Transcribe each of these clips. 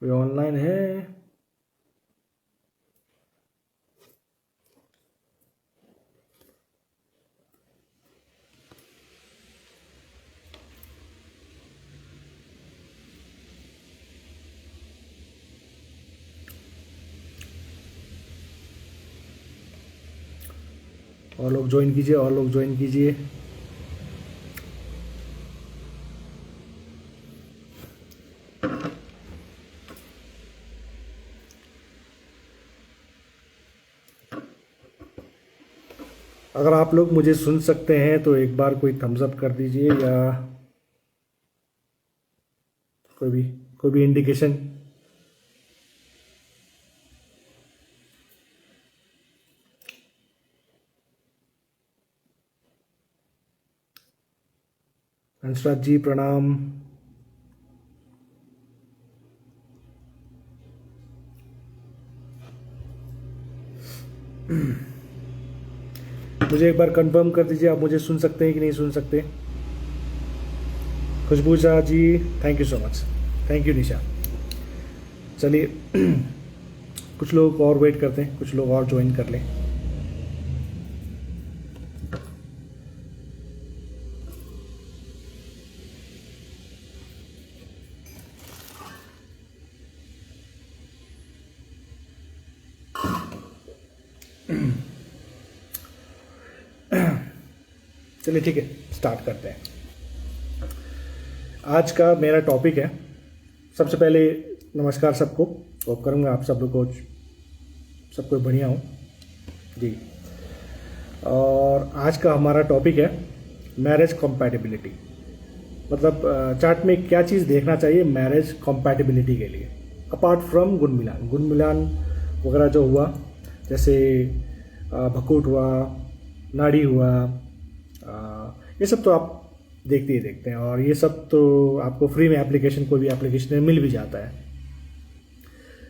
कोई ऑनलाइन है? और लोग ज्वाइन कीजिए, और लोग ज्वाइन कीजिए। अगर आप लोग मुझे सुन सकते हैं तो एक बार कोई थम्स अप कर दीजिए, या कोई भी कोई भी इंडिकेशन। हंसराज जी प्रणाम। मुझे एक बार कंफर्म कर दीजिए, आप मुझे सुन सकते हैं कि नहीं सुन सकते। Khushboo Shah ji, thank you so much. Thank you Nisha. चलिए कुछ लोग और वेट करते हैं, कुछ लोग और ज्वाइन कर लें। चलिए ठीक है, स्टार्ट करते हैं। आज का मेरा टॉपिक है, सबसे पहले नमस्कार सबको। होप करूँगा आप सब लोग को सब कोई बढ़िया हो जी। और आज का हमारा टॉपिक है मैरिज कॉम्पैटिबिलिटी। मतलब चार्ट में क्या चीज़ देखना चाहिए मैरिज कॉम्पैटिबिलिटी के लिए, अपार्ट फ्रॉम गुण मिलान वगैरह जो हुआ, जैसे भकूट हुआ, नाड़ी हुआ, ये सब तो आप देखते ही देखते हैं, और ये सब तो आपको फ्री में एप्लीकेशन, कोई भी एप्लीकेशन में मिल भी जाता है।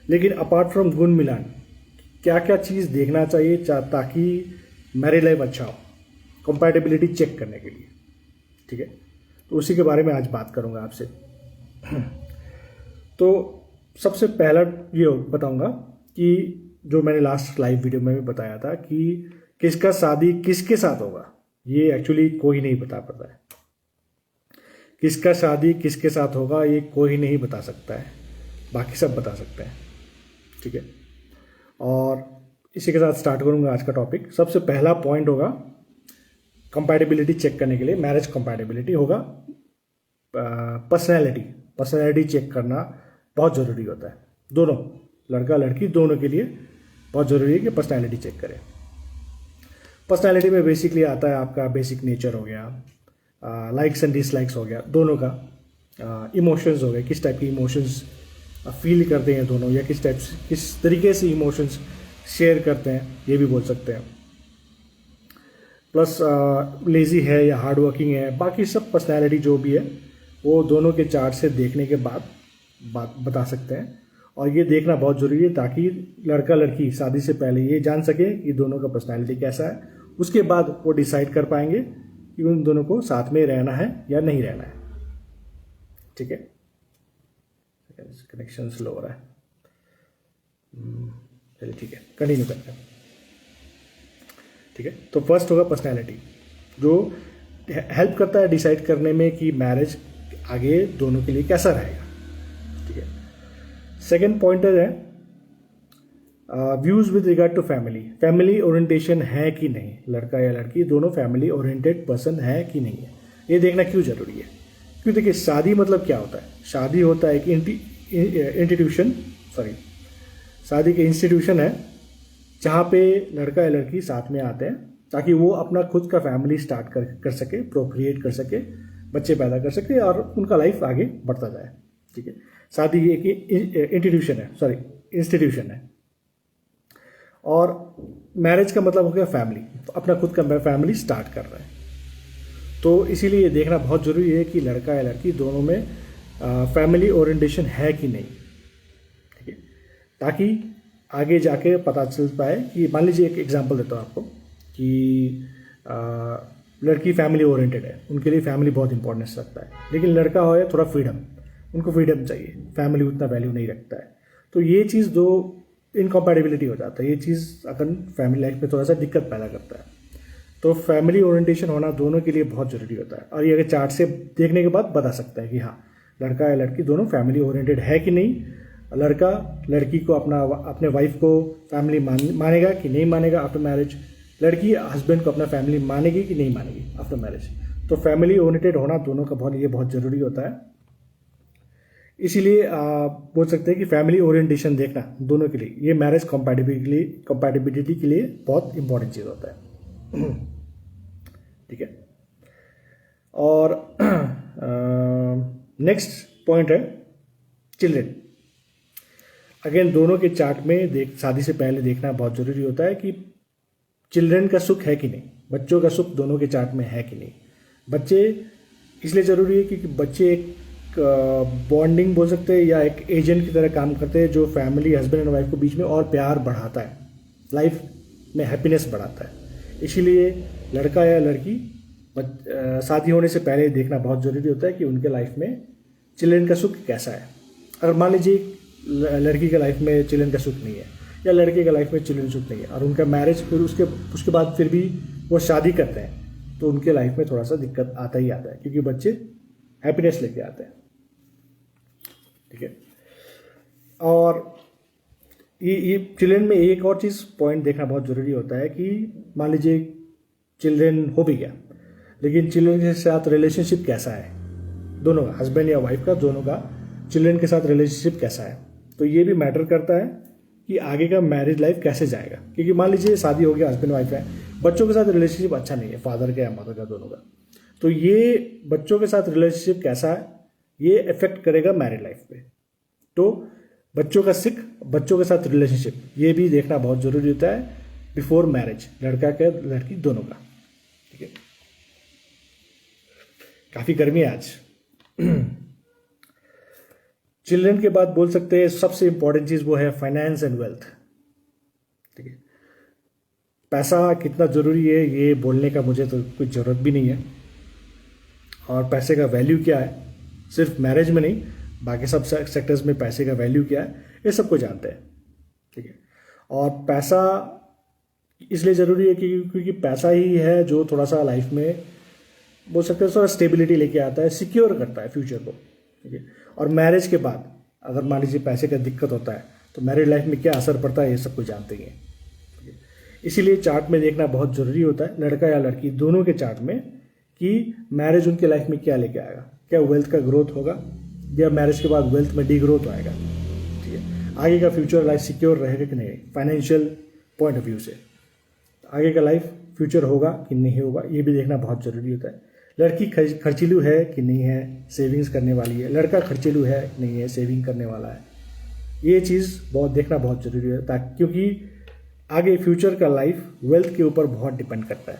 लेकिन अपार्ट फ्रॉम गुण मिलान क्या क्या चीज़ देखना चाहिए ताकि मैरिज लाइफ अच्छा हो, कंपैटिबिलिटी चेक करने के लिए, ठीक है। तो उसी के बारे में आज बात करूंगा आपसे। तो सबसे पहला ये बताऊंगा कि जो मैंने लास्ट लाइव वीडियो में भी बताया था कि किसका शादी किसके साथ होगा, ये एक्चुअली कोई नहीं बता पाता है। किसका शादी किसके साथ होगा ये कोई नहीं बता सकता है, बाकी सब बता सकते हैं, ठीक है। और इसी के साथ स्टार्ट करूंगा आज का टॉपिक। सबसे पहला पॉइंट होगा कंपैटिबिलिटी चेक करने के लिए, मैरिज कंपैटिबिलिटी होगा पर्सनैलिटी चेक करना बहुत ज़रूरी होता है। दोनों, लड़का लड़की दोनों के लिए बहुत ज़रूरी है कि पर्सनैलिटी चेक करें। पर्सनैलिटी में बेसिकली आता है आपका बेसिक नेचर हो गया, लाइक्स एंड डिसलाइक्स हो गया दोनों का, इमोशंस हो गए, किस टाइप की इमोशंस फील करते हैं दोनों, या किस तरीके से इमोशंस शेयर करते हैं, ये भी बोल सकते हैं। प्लस लेज़ी है या हार्ड वर्किंग है, बाकी सब पर्सनैलिटी जो भी है वो दोनों के चार्ट से देखने के बाद बात बता सकते हैं। और ये देखना बहुत ज़रूरी है ताकि लड़का लड़की शादी से पहले ये जान सके कि दोनों का पर्सनैलिटी कैसा है, उसके बाद वो डिसाइड कर पाएंगे कि उन दोनों को साथ में रहना है या नहीं रहना है, ठीक है। कनेक्शन स्लो हो रहा है, चलिए ठीक है, कंटिन्यू करते हैं, ठीक है। तो फर्स्ट होगा पर्सनैलिटी, जो हेल्प करता है डिसाइड करने में कि मैरिज आगे दोनों के लिए कैसा रहेगा, ठीक है। सेकेंड पॉइंटर है views with regard to family orientation है कि नहीं, लड़का या लड़की दोनों फैमिली ओरिएंटेड पर्सन है कि नहीं है, ये देखना क्यों जरूरी है। क्यों, देखिए शादी मतलब क्या होता है, शादी होता है एक इंस्टीट्यूशन, शादी के इंस्टीट्यूशन है जहाँ पे लड़का या लड़की साथ में आते हैं ताकि वो अपना खुद का फैमिली स्टार्ट कर सके, प्रोक्रिएट कर सके, बच्चे पैदा कर सके और उनका लाइफ आगे बढ़ता जाए, ठीक है। शादी एक इंस्टीट्यूशन है। और मैरिज का मतलब हो गया फैमिली, अपना खुद का फैमिली स्टार्ट कर रहा है। तो इसीलिए ये देखना बहुत ज़रूरी है कि लड़का या लड़की दोनों में फैमिली ओरिएंटेशन है कि नहीं, ठीक है, ताकि आगे जाके पता चल पाए कि, मान लीजिए एक एग्जांपल देता हूँ आपको कि लड़की फैमिली ओरिएंटेड है, उनके लिए फैमिली बहुत इंपॉर्टेंस रखता है, लेकिन लड़का हो थोड़ा फ्रीडम, उनको फ्रीडम चाहिए, फैमिली उतना वैल्यू नहीं रखता है। तो ये चीज़ दो इनकम्पैटिबिलिटी हो जाता है, ये चीज़ अगर फैमिली लाइफ में थोड़ा सा दिक्कत पैदा करता है। तो फैमिली ओरिएंटेशन होना दोनों के लिए बहुत ज़रूरी होता है। और ये अगर चार्ट से देखने के बाद बता सकता है कि हाँ, लड़का या लड़की दोनों फैमिली ओरिएंटेड है कि नहीं, लड़का लड़की को अपने वाइफ को फैमिली मानेगा कि नहीं मानेगा आफ्टर मैरिज, लड़की हस्बैंड को अपना फैमिली मानेगी कि नहीं मानेगी आफ्टर मैरिज। तो फैमिली ओरिएंटेड होना दोनों का बहुत ज़रूरी होता है। इसीलिए आप बोल सकते हैं कि फैमिली ओरिएंटेशन देखना दोनों के लिए, ये मैरिज कंपैटिबिलिटी के लिए बहुत इंपॉर्टेंट चीज़ होता है। ठीक है। और नेक्स्ट पॉइंट है चिल्ड्रन। अगेन दोनों के चार्ट में शादी से पहले देखना बहुत ज़रूरी होता है कि चिल्ड्रन का सुख है कि नहीं, बच्चों का सुख दोनों के चार्ट में है कि नहीं। बच्चे इसलिए ज़रूरी है क्योंकि बच्चे एक बॉन्डिंग बोल सकते हैं या एक एजेंट की तरह काम करते हैं जो फैमिली हस्बैंड एंड वाइफ के बीच में और प्यार बढ़ाता है, लाइफ में हैप्पीनेस बढ़ाता है। इसीलिए लड़का या लड़की शादी होने से पहले देखना बहुत ज़रूरी होता है कि उनके लाइफ में चिल्ड्रन का सुख कैसा है। अगर मान लीजिए लड़की के लाइफ में चिल्ड्रन का सुख नहीं है या लड़के के लाइफ में चिल्ड्रन सुख नहीं है और उनका मैरिज फिर उसके बाद फिर भी वो शादी करते हैं, तो उनके लाइफ में थोड़ा सा दिक्कत आता ही आता है, क्योंकि बच्चे हैप्पीनेस लेके आते हैं। ठीक है। और ये चिल्ड्रन में एक और चीज़ पॉइंट देखना बहुत ज़रूरी होता है कि मान लीजिए चिल्ड्रन हो भी गया, लेकिन चिल्ड्रन के साथ रिलेशनशिप कैसा है, दोनों का, हस्बैंड या वाइफ का, दोनों का चिल्ड्रन के साथ रिलेशनशिप कैसा है। तो ये भी मैटर करता है कि आगे का मैरिज लाइफ कैसे जाएगा। क्योंकि मान लीजिए शादी हो गया, हस्बैंड वाइफ है, बच्चों के साथ रिलेशनशिप अच्छा नहीं है, फादर का या मदर का, दोनों का, तो ये बच्चों के साथ रिलेशनशिप कैसा है ये इफेक्ट करेगा मैरिज लाइफ पे। तो बच्चों के साथ रिलेशनशिप ये भी देखना बहुत ज़रूरी होता है बिफोर मैरिज, लड़का का लड़की दोनों का। ठीक है। काफ़ी गर्मी है आज। चिल्ड्रन के बाद बोल सकते हैं सबसे इंपॉर्टेंट चीज़ वो है फाइनेंस एंड वेल्थ। ठीक है। पैसा कितना ज़रूरी है ये बोलने का मुझे तो कुछ ज़रूरत भी नहीं है, और पैसे का वैल्यू क्या है सिर्फ मैरिज में नहीं, बाकी सब सेक्टर्स में पैसे का वैल्यू क्या है ये सबको जानते हैं। ठीक है। और पैसा इसलिए ज़रूरी है क्योंकि पैसा ही है जो थोड़ा सा लाइफ में बोल सकते हैं थोड़ा स्टेबिलिटी लेके आता है, सिक्योर करता है फ्यूचर को। ठीक है। और मैरिज के बाद अगर मान लीजिए पैसे का दिक्कत होता है तो मैरिज लाइफ में क्या असर पड़ता है ये सब कुछ जानते ही हैं। इसीलिए चार्ट में देखना बहुत ज़रूरी होता है, लड़का या लड़की दोनों के चार्ट में, कि मैरिज उनके लाइफ में क्या लेके आएगा, क्या वेल्थ का ग्रोथ होगा या मैरिज के बाद वेल्थ में डी ग्रोथ आएगा। ठीक है। आगे का फ्यूचर लाइफ सिक्योर रहेगा कि नहीं, फाइनेंशियल पॉइंट ऑफ व्यू से आगे का लाइफ फ्यूचर होगा कि नहीं होगा ये भी देखना बहुत ज़रूरी होता है। लड़की खर्चीलू है कि नहीं है, सेविंग्स करने वाली है, लड़का खर्चीलू है कि नहीं है, सेविंग करने वाला है, ये चीज़ देखना बहुत ज़रूरी है, ताकि क्योंकि आगे फ्यूचर का लाइफ वेल्थ के ऊपर बहुत डिपेंड करता है।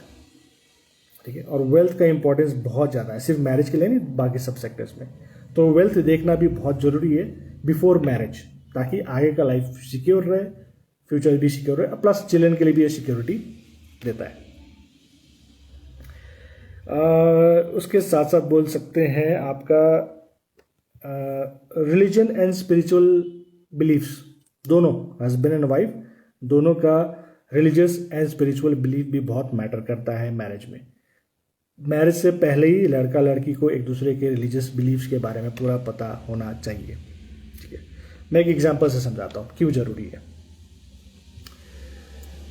ठीक है। और वेल्थ का इंपॉर्टेंस बहुत ज़्यादा है, सिर्फ मैरिज के लिए नहीं, बाकी सब सेक्टर्स में। तो वेल्थ देखना भी बहुत ज़रूरी है बिफोर मैरिज, ताकि आगे का लाइफ सिक्योर रहे, फ्यूचर भी सिक्योर रहे, प्लस चिल्ड्रन के लिए भी ये सिक्योरिटी देता है। उसके साथ साथ बोल सकते हैं आपका रिलीजन एंड स्पिरिचुअल बिलीफ्स, दोनों हस्बैंड एंड वाइफ दोनों का रिलीजियस एंड स्पिरिचुअल बिलीफ भी बहुत मैटर करता है मैरिज में। मैरिज से पहले ही लड़का लड़की को एक दूसरे के रिलीजियस बिलीफ्स के बारे में पूरा पता होना चाहिए। ठीक है। मैं एक एग्जांपल से समझाता हूँ क्यों ज़रूरी है।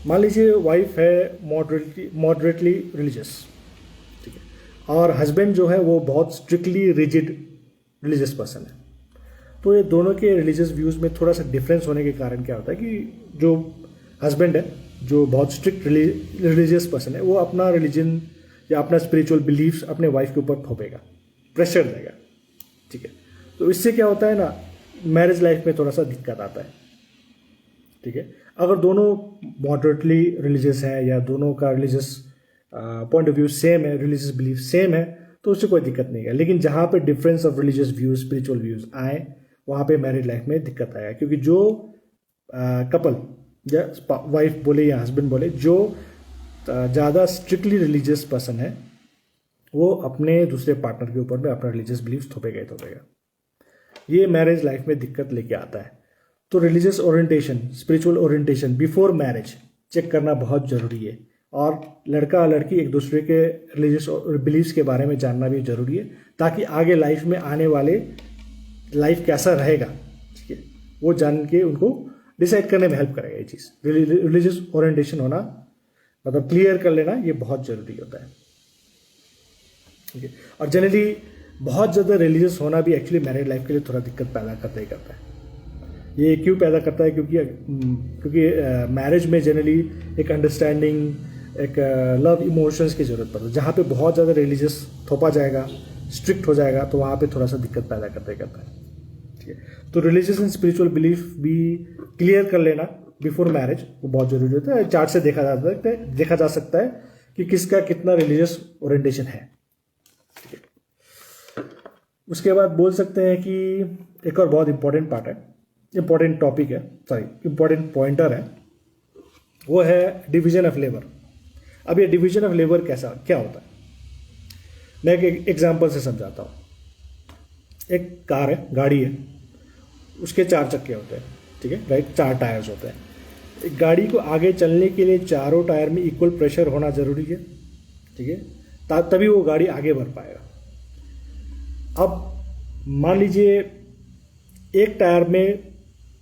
मान लीजिए वाइफ है मॉडरेटली रिलीजियस, ठीक है, और हस्बैंड जो है वो बहुत स्ट्रिक्टली रिजिड रिलीजियस पर्सन है। तो ये दोनों के रिलीजियस व्यूज़ में थोड़ा सा डिफरेंस होने के कारण क्या होता है कि जो हस्बैंड है जो बहुत स्ट्रिक्ट रिलीजियस पर्सन है वो अपना रिलीजन या अपना स्पिरिचुअल बिलीफ्स अपने वाइफ के ऊपर थोपेगा, प्रेशर देगा। ठीक है। तो इससे क्या होता है ना, मैरिज लाइफ में थोड़ा सा दिक्कत आता है। ठीक है। अगर दोनों मॉडरेटली रिलीजियस है या दोनों का religious point of view same है, रिलीजियस बिलीफ सेम है, तो उससे कोई दिक्कत नहीं है। लेकिन जहाँ पे difference of religious views, spiritual views आए, वहाँ पे मैरिज लाइफ में दिक्कत आएगा। क्योंकि जो कपल या वाइफ बोले या हस्बैंड बोले जो ज़्यादा स्ट्रिक्टली रिलीजियस पर्सन है वो अपने दूसरे पार्टनर के ऊपर में अपना रिलीजियस बिलीफ थोपेगा ही थोपेगा। ये मैरिज लाइफ में दिक्कत लेके आता है। तो religious orientation, spiritual orientation before marriage check करना बहुत ज़रूरी है, और लड़का और लड़की एक दूसरे के रिलीजियस बिलीव्स के बारे में जानना भी ज़रूरी है, ताकि आगे लाइफ में आने वाले लाइफ कैसा रहेगा, ठीक है, वो जान के उनको डिसाइड करने में हेल्प करेगा ये चीज़। रिलीजियस ओरिएंटेशन होना, मतलब क्लियर कर लेना, ये बहुत ज़रूरी होता है, ठीक है। और जनरली बहुत ज़्यादा रिलीजियस होना भी एक्चुअली मैरिड लाइफ के लिए थोड़ा दिक्कत पैदा करता ही करता है। ये क्यों पैदा करता है? क्योंकि मैरिज में जनरली एक अंडरस्टैंडिंग, एक लव इमोशंस की ज़रूरत पड़ती है। जहाँ पे बहुत ज़्यादा रिलीजियस थोपा जाएगा, स्ट्रिक्ट हो जाएगा, तो वहाँ पे थोड़ा सा दिक्कत पैदा करता ही करता है, ठीक है। तो रिलीजियस एंड स्पिरिचुअल बिलीफ भी क्लियर कर लेना बिफोर मैरिज वो बहुत ज़रूरी होता है। चार्ट से देखा जा सकता है कि किसका कितना रिलीजियस ओरिएंटेशन है, ठीक है। उसके बाद बोल सकते हैं कि एक और बहुत इंपॉर्टेंट पार्ट है, इंपॉर्टेंट टॉपिक है, इंपॉर्टेंट पॉइंटर है, वो है डिवीजन ऑफ लेबर। अब ये डिवीजन ऑफ लेबर क्या होता है, मैं एक एग्जांपल से समझाता हूँ। एक कार है, गाड़ी है, उसके 4 चक्के होते हैं, ठीक है, राइट, 4 टायर्स होते हैं। एक गाड़ी को आगे चलने के लिए चारों टायर में इक्वल प्रेशर होना जरूरी है, ठीक है, तभी वो गाड़ी आगे बढ़ पाएगा। अब मान लीजिए एक टायर में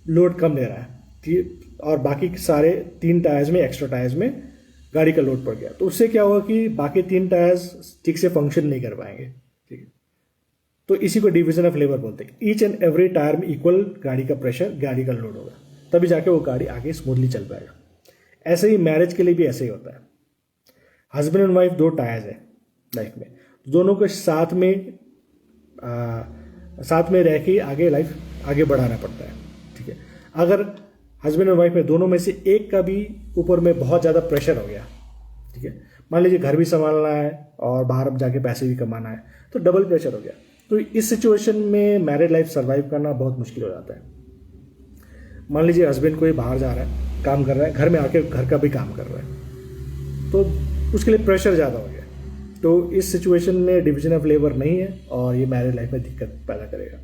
लोड कम ले रहा है, ठीक है, और बाकी सारे 3 टायर्स में, एक्स्ट्रा टायर्स में गाड़ी का लोड पड़ गया, तो उससे क्या होगा कि बाकी 3 टायर्स ठीक से फंक्शन नहीं कर पाएंगे, ठीक है। तो इसी को डिवीजन ऑफ लेबर बोलते हैं। ईच एंड एवरी टायर में इक्वल गाड़ी का प्रेशर, गाड़ी का लोड होगा, तभी जाके वो गाड़ी आगे स्मूथली चल पाएगा। ऐसे ही मैरिज के लिए भी ऐसे ही होता है। हस्बैंड एंड वाइफ 2 टायर्स है लाइफ में, दोनों को साथ में रह के आगे बढ़ाना पड़ता है, ठीक है। अगर हस्बैंड एंड वाइफ में दोनों में से एक का भी ऊपर में बहुत ज़्यादा प्रेशर हो गया, ठीक है, मान लीजिए घर भी संभालना है और बाहर जाके पैसे भी कमाना है, तो डबल प्रेशर हो गया, तो इस सिचुएशन में मैरिड लाइफ सर्वाइव करना बहुत मुश्किल हो जाता है। मान लीजिए हस्बैंड कोई बाहर जा रहा है, काम कर रहा है, घर में आके घर का भी काम कर रहा है, तो उसके लिए प्रेशर ज़्यादा हो गया, तो इस सिचुएशन में डिवीजन ऑफ लेबर नहीं है और ये मैरिड लाइफ में दिक्कत पैदा करेगा।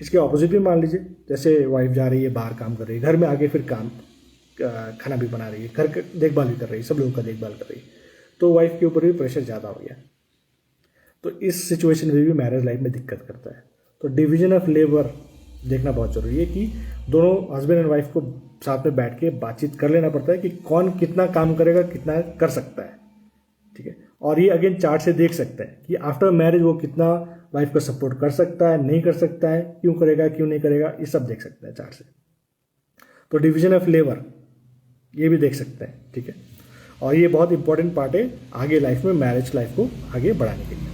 इसके ऑपोजिट भी मान लीजिए, जैसे वाइफ जा रही है, बाहर काम कर रही है, घर में आके फिर खाना भी बना रही है, घर का देखभाल भी कर रही है, सब लोगों का देखभाल कर रही है, तो वाइफ के ऊपर भी प्रेशर ज़्यादा हो गया, तो इस सिचुएशन में भी मैरिज लाइफ में दिक्कत करता है। तो डिवीजन ऑफ लेबर देखना बहुत ज़रूरी है कि दोनों हस्बैंड एंड वाइफ को साथ में बैठ के बातचीत कर लेना पड़ता है कि कौन कितना काम करेगा, कितना कर सकता है, ठीक है। और ये अगेन चार्ट से देख सकते हैं कि आफ्टर मैरिज वो कितना वाइफ को सपोर्ट कर सकता है, नहीं कर सकता है, क्यों करेगा, क्यों नहीं करेगा, ये सब देख सकते हैं चार्ट से। तो डिवीजन ऑफ लेबर ये भी देख सकते हैं, ठीक है। और ये बहुत इंपॉर्टेंट पार्ट है आगे लाइफ में, मैरिज लाइफ को आगे बढ़ाने के लिए।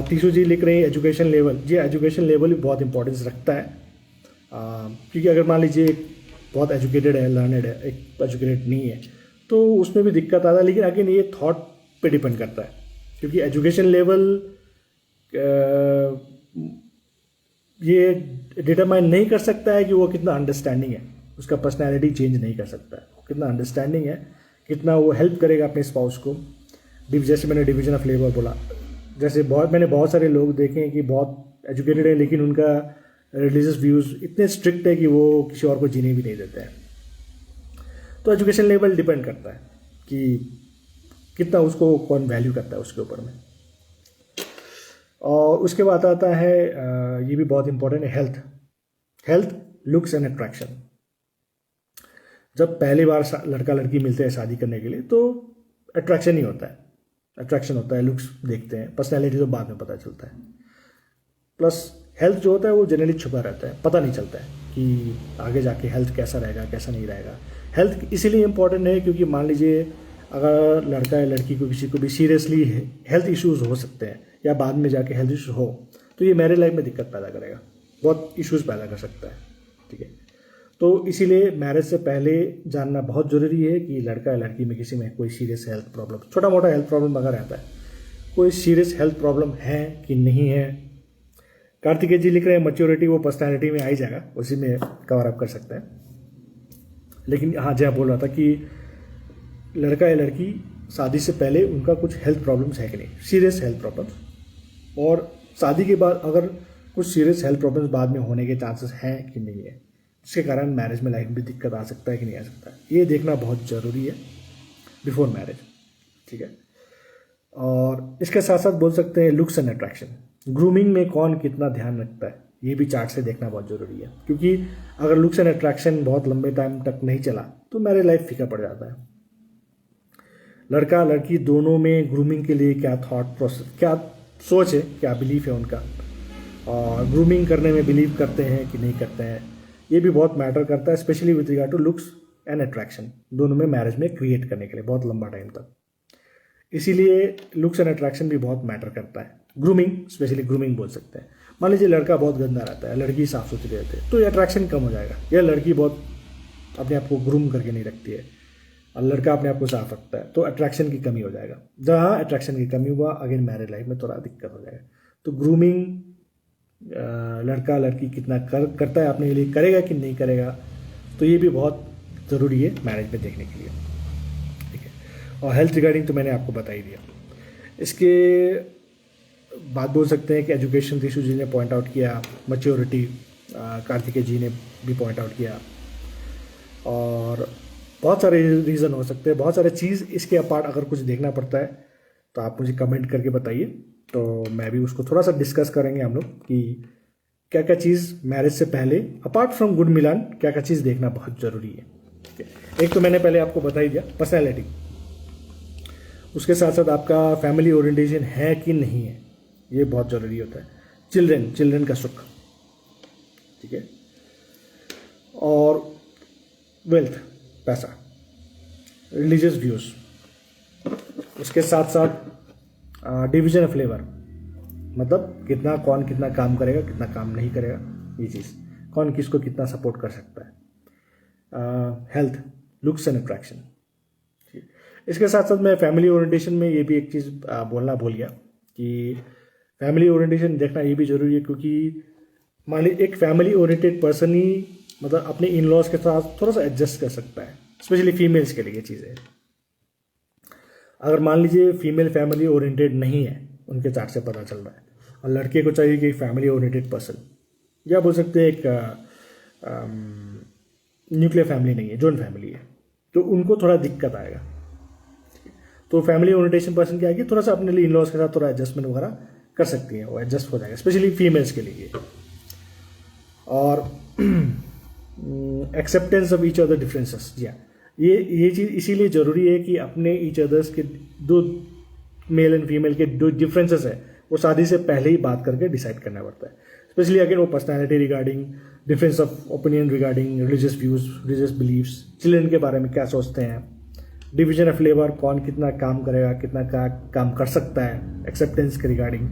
तीसू जी लिख रहे हैं एजुकेशन लेवल। जी, एजुकेशन लेवल भी बहुत इंपॉर्टेंस रखता है, क्योंकि अगर मान लीजिए एक बहुत एजुकेटेड है, लर्नेड है, एक एजुकेटेड नहीं है, तो उसमें भी दिक्कत आता है। लेकिन अगेन ये थॉट पे डिपेंड करता है, क्योंकि एजुकेशन लेवल ये डिटरमाइन नहीं कर सकता है कि वो कितना अंडरस्टैंडिंग है, उसका पर्सनैलिटी चेंज नहीं कर सकता है, कितना अंडरस्टैंडिंग है, कितना वो हेल्प करेगा अपने स्पाउस को। जैसे मैंने डिवीजन ऑफ लेबर बोला, जैसे मैंने बहुत सारे लोग देखे हैं कि बहुत एजुकेटेड है, लेकिन उनका रिलीजियस व्यूज़ इतने स्ट्रिक्ट है कि वो किसी और को जीने भी नहीं देते हैं। तो एजुकेशन लेवल डिपेंड करता है कि कितना उसको कौन वैल्यू करता है उसके ऊपर में। और उसके बाद आता है ये भी बहुत इंपॉर्टेंट है, हेल्थ, लुक्स एंड अट्रैक्शन। जब पहली बार लड़का लड़की मिलते हैं शादी करने के लिए, तो अट्रैक्शन ही होता है, अट्रैक्शन होता है, लुक्स देखते हैं, पर्सनैलिटी तो बाद में पता चलता है। प्लस हेल्थ जो होता है वो जनरली छुपा रहता है, पता नहीं चलता है कि आगे जाके हेल्थ कैसा रहेगा, कैसा नहीं रहेगा। हेल्थ इसीलिए इम्पॉर्टेंट है क्योंकि मान लीजिए अगर लड़का या लड़की को किसी को भी सीरियसली हेल्थ इश्यूज़ हो सकते हैं या बाद में जाके हेल्थ इश्यूज हो, तो ये मैरिज लाइफ में दिक्कत पैदा करेगा, बहुत इश्यूज़ पैदा कर सकता है, ठीक है। तो इसीलिए मैरिज से पहले जानना बहुत ज़रूरी है कि लड़का या लड़की में किसी में कोई सीरियस हेल्थ प्रॉब्लम, छोटा मोटा हेल्थ प्रॉब्लम अगर रहता है, कोई सीरियस हेल्थ प्रॉब्लम है कि नहीं है। कार्तिकेय जी लिख रहे हैं मैच्योरिटी वो पर्सनैलिटी में आ ही जाएगा, उसी में कवर अप कर सकता है। लेकिन हाँ, जहाँ बोल रहा था कि लड़का या लड़की शादी से पहले उनका कुछ हेल्थ प्रॉब्लम्स है कि नहीं, सीरियस हेल्थ प्रॉब्लम्स, और शादी के बाद अगर कुछ सीरियस हेल्थ प्रॉब्लम्स बाद में होने के चांसेस हैं कि नहीं है, जिसके कारण मैरिज में लाइफ में दिक्कत आ सकता है कि नहीं आ सकता है, ये देखना बहुत ज़रूरी है बिफोर मैरिज। ठीक है। और इसके साथ साथ बोल सकते हैं लुक्स एंड अट्रैक्शन, ग्रूमिंग में कौन कितना ध्यान रखता है, ये भी चार्ट से देखना बहुत ज़रूरी है, क्योंकि अगर लुक्स एंड अट्रैक्शन बहुत लंबे टाइम तक नहीं चला तो मैरिज लाइफ फीका पड़ जाता है। लड़का लड़की दोनों में ग्रूमिंग के लिए क्या थॉट प्रोसेस, क्या सोच है, क्या बिलीफ है उनका, और ग्रूमिंग करने में बिलीव करते हैं कि नहीं करते हैं, ये भी बहुत मैटर करता है, specially with regard to looks and attraction, दोनों में मैरिज में क्रिएट करने के लिए बहुत लंबा टाइम तक। इसीलिए लुक्स एंड अट्रैक्शन भी बहुत मैटर करता है। ग्रूमिंग, स्पेशली ग्रूमिंग बोल सकते हैं। मान लीजिए लड़का बहुत गंदा रहता है, लड़की साफ सुथरी रहती है, तो ये अट्रैक्शन कम हो जाएगा। या लड़की बहुत अपने आप को ग्रूम करके नहीं रखती है और लड़का अपने आप को साफ रखता है, तो अट्रैक्शन की कमी हो जाएगा। जहाँ अट्रैक्शन की कमी हुआ, अगेन मैरिज लाइफ में थोड़ा दिक्कत हो जाएगा। तो ग्रूमिंग लड़का लड़की कितना करता है अपने लिए, करेगा कि नहीं करेगा, तो ये भी बहुत ज़रूरी है मैरिज में देखने के लिए। ठीक है। और हेल्थ रिगार्डिंग तो मैंने आपको बता ही दिया। इसके बात बोल सकते हैं कि एजुकेशन इशू जी ने पॉइंट आउट किया, मैच्योरिटी कार्तिकेय जी ने भी पॉइंट आउट किया, और बहुत सारे रीज़न हो सकते हैं, बहुत सारे चीज़ इसके अपार्ट अगर कुछ देखना पड़ता है तो आप मुझे कमेंट करके बताइए, तो मैं भी उसको थोड़ा सा डिस्कस करेंगे हम लोग कि क्या क्या चीज़ मैरिज से पहले अपार्ट फ्रॉम गुड मिलान क्या क्या चीज़ देखना बहुत ज़रूरी है। ठीक है। एक तो मैंने पहले आपको बता ही दिया, पर्सनैलिटी, उसके साथ साथ आपका फैमिली ओरिएंटेशन है कि नहीं है, ये बहुत ज़रूरी होता है। चिल्ड्रन का सुख। ठीक है। और वेल्थ, पैसा, रिलीजियस व्यूज़, उसके साथ साथ डिवीजन ऑफ लेबर, मतलब कौन कितना काम करेगा, कितना काम नहीं करेगा, ये चीज़, कौन किसको कितना सपोर्ट कर सकता है। Health, looks and attraction. इसके साथ साथ मैं फैमिली ओरिएंटेशन में ये भी एक चीज़ बोलना भूल गया कि फैमिली ओरिएंटेशन देखना ये भी ज़रूरी है, क्योंकि मान लीजिए एक फैमिली ओरिएंटेड पर्सन ही मतलब अपने इन लॉज के साथ थोड़ा सा एडजस्ट कर सकता है, स्पेशली फीमेल्स के लिए ये चीज़ है। अगर मान लीजिए फीमेल फैमिली ओरिएंटेड नहीं है, उनके चार्ट से पता चल रहा है, और लड़के को चाहिए कि फैमिली ओरिएंटेड पर्सन, या बोल सकते हैं एक न्यूक्लियर फैमिली नहीं है, जॉइंट फैमिली है, तो उनको थोड़ा दिक्कत आएगा। तो फैमिली ओरिएंटेशन पर्सन क्या है कि थोड़ा सा अपने लिए इन लॉज के साथ थोड़ा एडजस्टमेंट वगैरह कर सकती हैं, वो एडजस्ट हो जाएगा, स्पेशली फीमेल्स के लिए। और acceptance of each other differences, ये चीज़ इसीलिए ज़रूरी है कि अपने ईच अदर्स के दो मेल एंड फीमेल के जो डिफरेंसेस है वो शादी से पहले ही बात करके डिसाइड करना पड़ता है, स्पेशली अगेन वो personality regarding, difference of opinion regarding religious views, religious beliefs, children के बारे में क्या सोचते हैं, डिवीजन ऑफ लेबर, कौन कितना काम करेगा, कितना काम कर सकता है, एक्सेप्टेंस के रिगार्डिंग,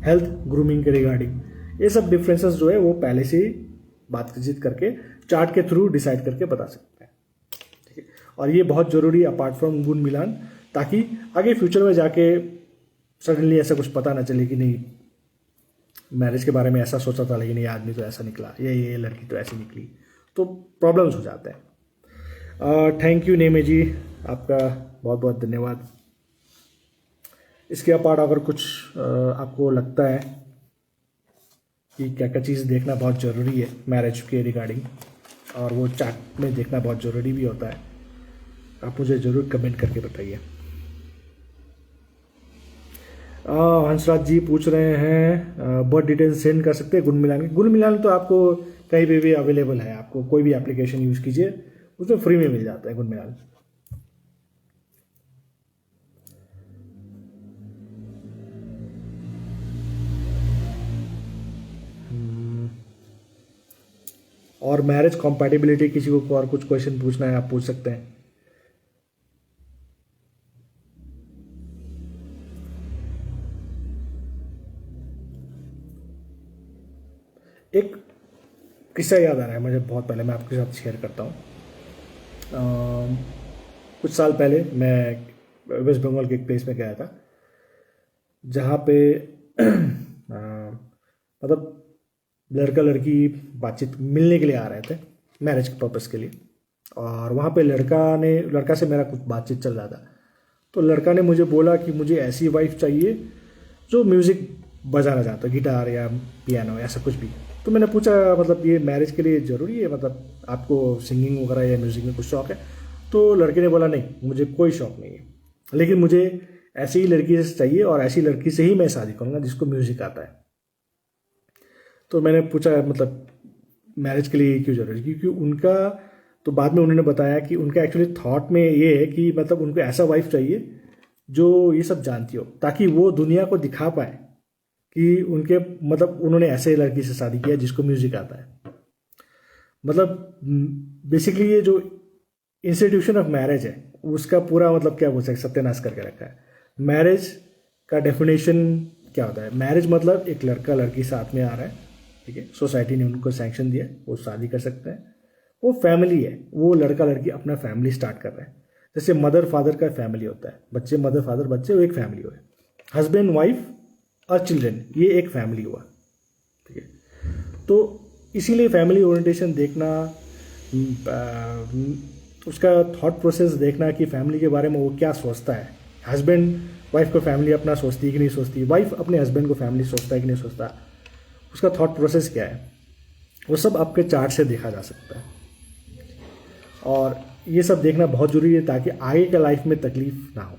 हेल्थ, ग्रूमिंग के रिगार्डिंग, ये सब डिफरेंसेस जो है वो पहले से ही बातचीत करके चार्ट के थ्रू डिसाइड करके बता सकते हैं। ठीक है। और ये बहुत ज़रूरी है अपार्ट फ्रॉम गुड मिलान, ताकि आगे फ्यूचर में जाके सडनली ऐसा कुछ पता ना चले कि नहीं मैरिज के बारे में ऐसा सोचा था लेकिन ये आदमी तो ऐसा निकला, या ये लड़की तो ऐसी निकली, तो प्रॉब्लम्स हो जाते हैं। थैंक यू नेमे जी, आपका बहुत बहुत धन्यवाद। इसके अपार्ट अगर कुछ आपको लगता है कि क्या क्या चीज़ देखना बहुत ज़रूरी है मैरिज के रिगार्डिंग, और वो चार्ट में देखना बहुत ज़रूरी भी होता है, आप मुझे ज़रूर कमेंट करके बताइए। हंसराज जी पूछ रहे हैं बर्थ डिटेल्स सेंड कर सकते हैं गुड मिलान। गुड मिलान तो आपको कहीं पे भी अवेलेबल है, आपको कोई भी एप्लीकेशन यूज़ कीजिए, उसमें फ्री में मिल जाता है गुड मिलान। और मैरिज कॉम्पैटिबिलिटी, किसी को और कुछ क्वेश्चन पूछना है आप पूछ सकते हैं। एक किस्सा याद आ रहा है मुझे बहुत पहले, मैं आपके साथ शेयर करता हूँ। कुछ साल पहले मैं वेस्ट बंगाल के एक प्लेस में गया था जहाँ पे मतलब लड़का लड़की बातचीत मिलने के लिए आ रहे थे मैरिज के पर्पज़ के लिए, और वहाँ पे लड़का से मेरा कुछ बातचीत चल रहा था। तो लड़का ने मुझे बोला कि मुझे ऐसी वाइफ चाहिए जो म्यूज़िक बजाना चाहता हूँ, गिटार या पियानो ऐसा कुछ भी। तो मैंने पूछा मतलब ये मैरिज के लिए ज़रूरी है, मतलब आपको सिंगिंग वगैरह या म्यूज़िक में कुछ शौक है? तो लड़के ने बोला नहीं मुझे कोई शौक नहीं है, लेकिन मुझे ऐसी ही लड़की से चाहिए और ऐसी लड़की से ही मैं शादी करूँगा जिसको म्यूज़िक आता है। तो मैंने पूछा मतलब मैरिज के लिए क्यों जरूरी है? क्योंकि उनका, तो बाद में उन्होंने बताया कि उनका एक्चुअली थॉट में ये है कि मतलब उनको ऐसा वाइफ चाहिए जो ये सब जानती हो, ताकि वो दुनिया को दिखा पाए कि उनके मतलब उन्होंने ऐसे लड़की से शादी किया जिसको म्यूजिक आता है। मतलब बेसिकली ये जो इंस्टीट्यूशन ऑफ मैरिज है उसका पूरा मतलब क्या बोल सकते, सत्यानाश करके रखा है। मैरिज का डेफिनेशन क्या होता है? मैरिज मतलब एक लड़का लड़की साथ में आ रहा है, ठीक है, सोसाइटी ने उनको सैंक्शन दिया, वो शादी कर सकते हैं, वो फैमिली है, वो लड़का लड़की अपना फैमिली स्टार्ट कर रहे हैं। जैसे मदर फादर का फैमिली होता है, बच्चे मदर फादर बच्चे, वो एक फैमिली हुआ, हस्बैंड वाइफ और चिल्ड्रन, ये एक फैमिली हुआ, ठीक है। तो इसीलिए फैमिली ओरिएंटेशन देखना, उसका थॉट प्रोसेस देखना कि फैमिली के बारे में वो क्या सोचता है। हस्बैंड वाइफ को फैमिली अपना सोचती है कि नहीं सोचती, वाइफ अपने हस्बैंड को फैमिली सोचता है कि नहीं सोचता, उसका थॉट प्रोसेस क्या है, वो सब आपके चार्ट से देखा जा सकता है। और ये सब देखना बहुत ज़रूरी है ताकि आगे के लाइफ में तकलीफ ना हो।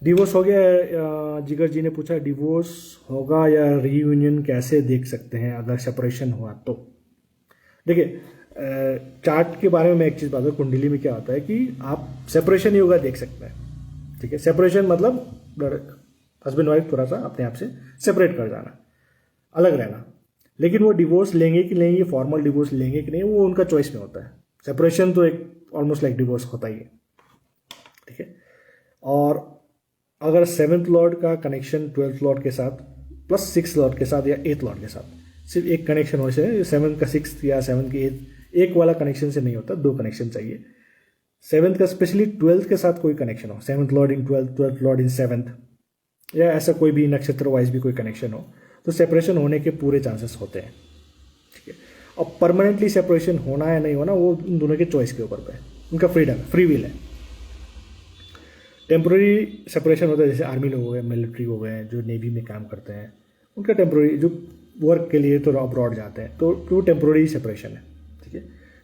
डिवोर्स हो गया, जिगर जी ने पूछा डिवोर्स होगा या रीयूनियन कैसे देख सकते हैं अगर सेपरेशन हुआ तो? देखिए चार्ट के बारे में मैं एक चीज़ बता दूँ, कुंडली में क्या होता है कि आप सेपरेशन योगा देख सकते हैं, ठीक है। सेपरेशन मतलब हस्बैंड वाइफ थोड़ा सा अपने आप से सेपरेट कर जाना, अलग रहना, लेकिन वो डिवोर्स लेंगे कि नहीं, फॉर्मल डिवोर्स लेंगे कि नहीं, वो उनका चॉइस में होता है। सेपरेशन तो एक ऑलमोस्ट लाइक डिवोर्स होता ही है, ठीक है। और अगर 7th लॉर्ड का कनेक्शन 12th लॉर्ड के साथ प्लस 6th लॉर्ड के साथ या 8th लॉर्ड के साथ सिर्फ एक कनेक्शन हो से 7 का 6th या 7 की 8th एक वाला कनेक्शन से नहीं होता, 2 कनेक्शन चाहिए। 7th का स्पेशली 12th के साथ कोई कनेक्शन हो, 7th लॉर्ड इन 12th, 12th लॉर्ड इन 7th, या ऐसा कोई भी नक्षत्र वाइज भी कोई कनेक्शन हो, तो सेपरेशन होने के पूरे चांसेस होते हैं, ठीक है। अब परमानेंटली सेपरेशन होना या नहीं होना वो उन दोनों के चॉइस के ऊपर पे है, उनका फ्रीडम है, फ्री विल है। टेम्प्रोरी सेपरेशन होता है, जैसे आर्मी लोग हो गए, मिलिट्री हो गए, जो नेवी में काम करते हैं, उनका टेम्प्रोरी जो वर्क के लिए तो अब्रॉड जाते हैं, तो वो टेम्प्रोरी सेपरेशन है, ठीक है।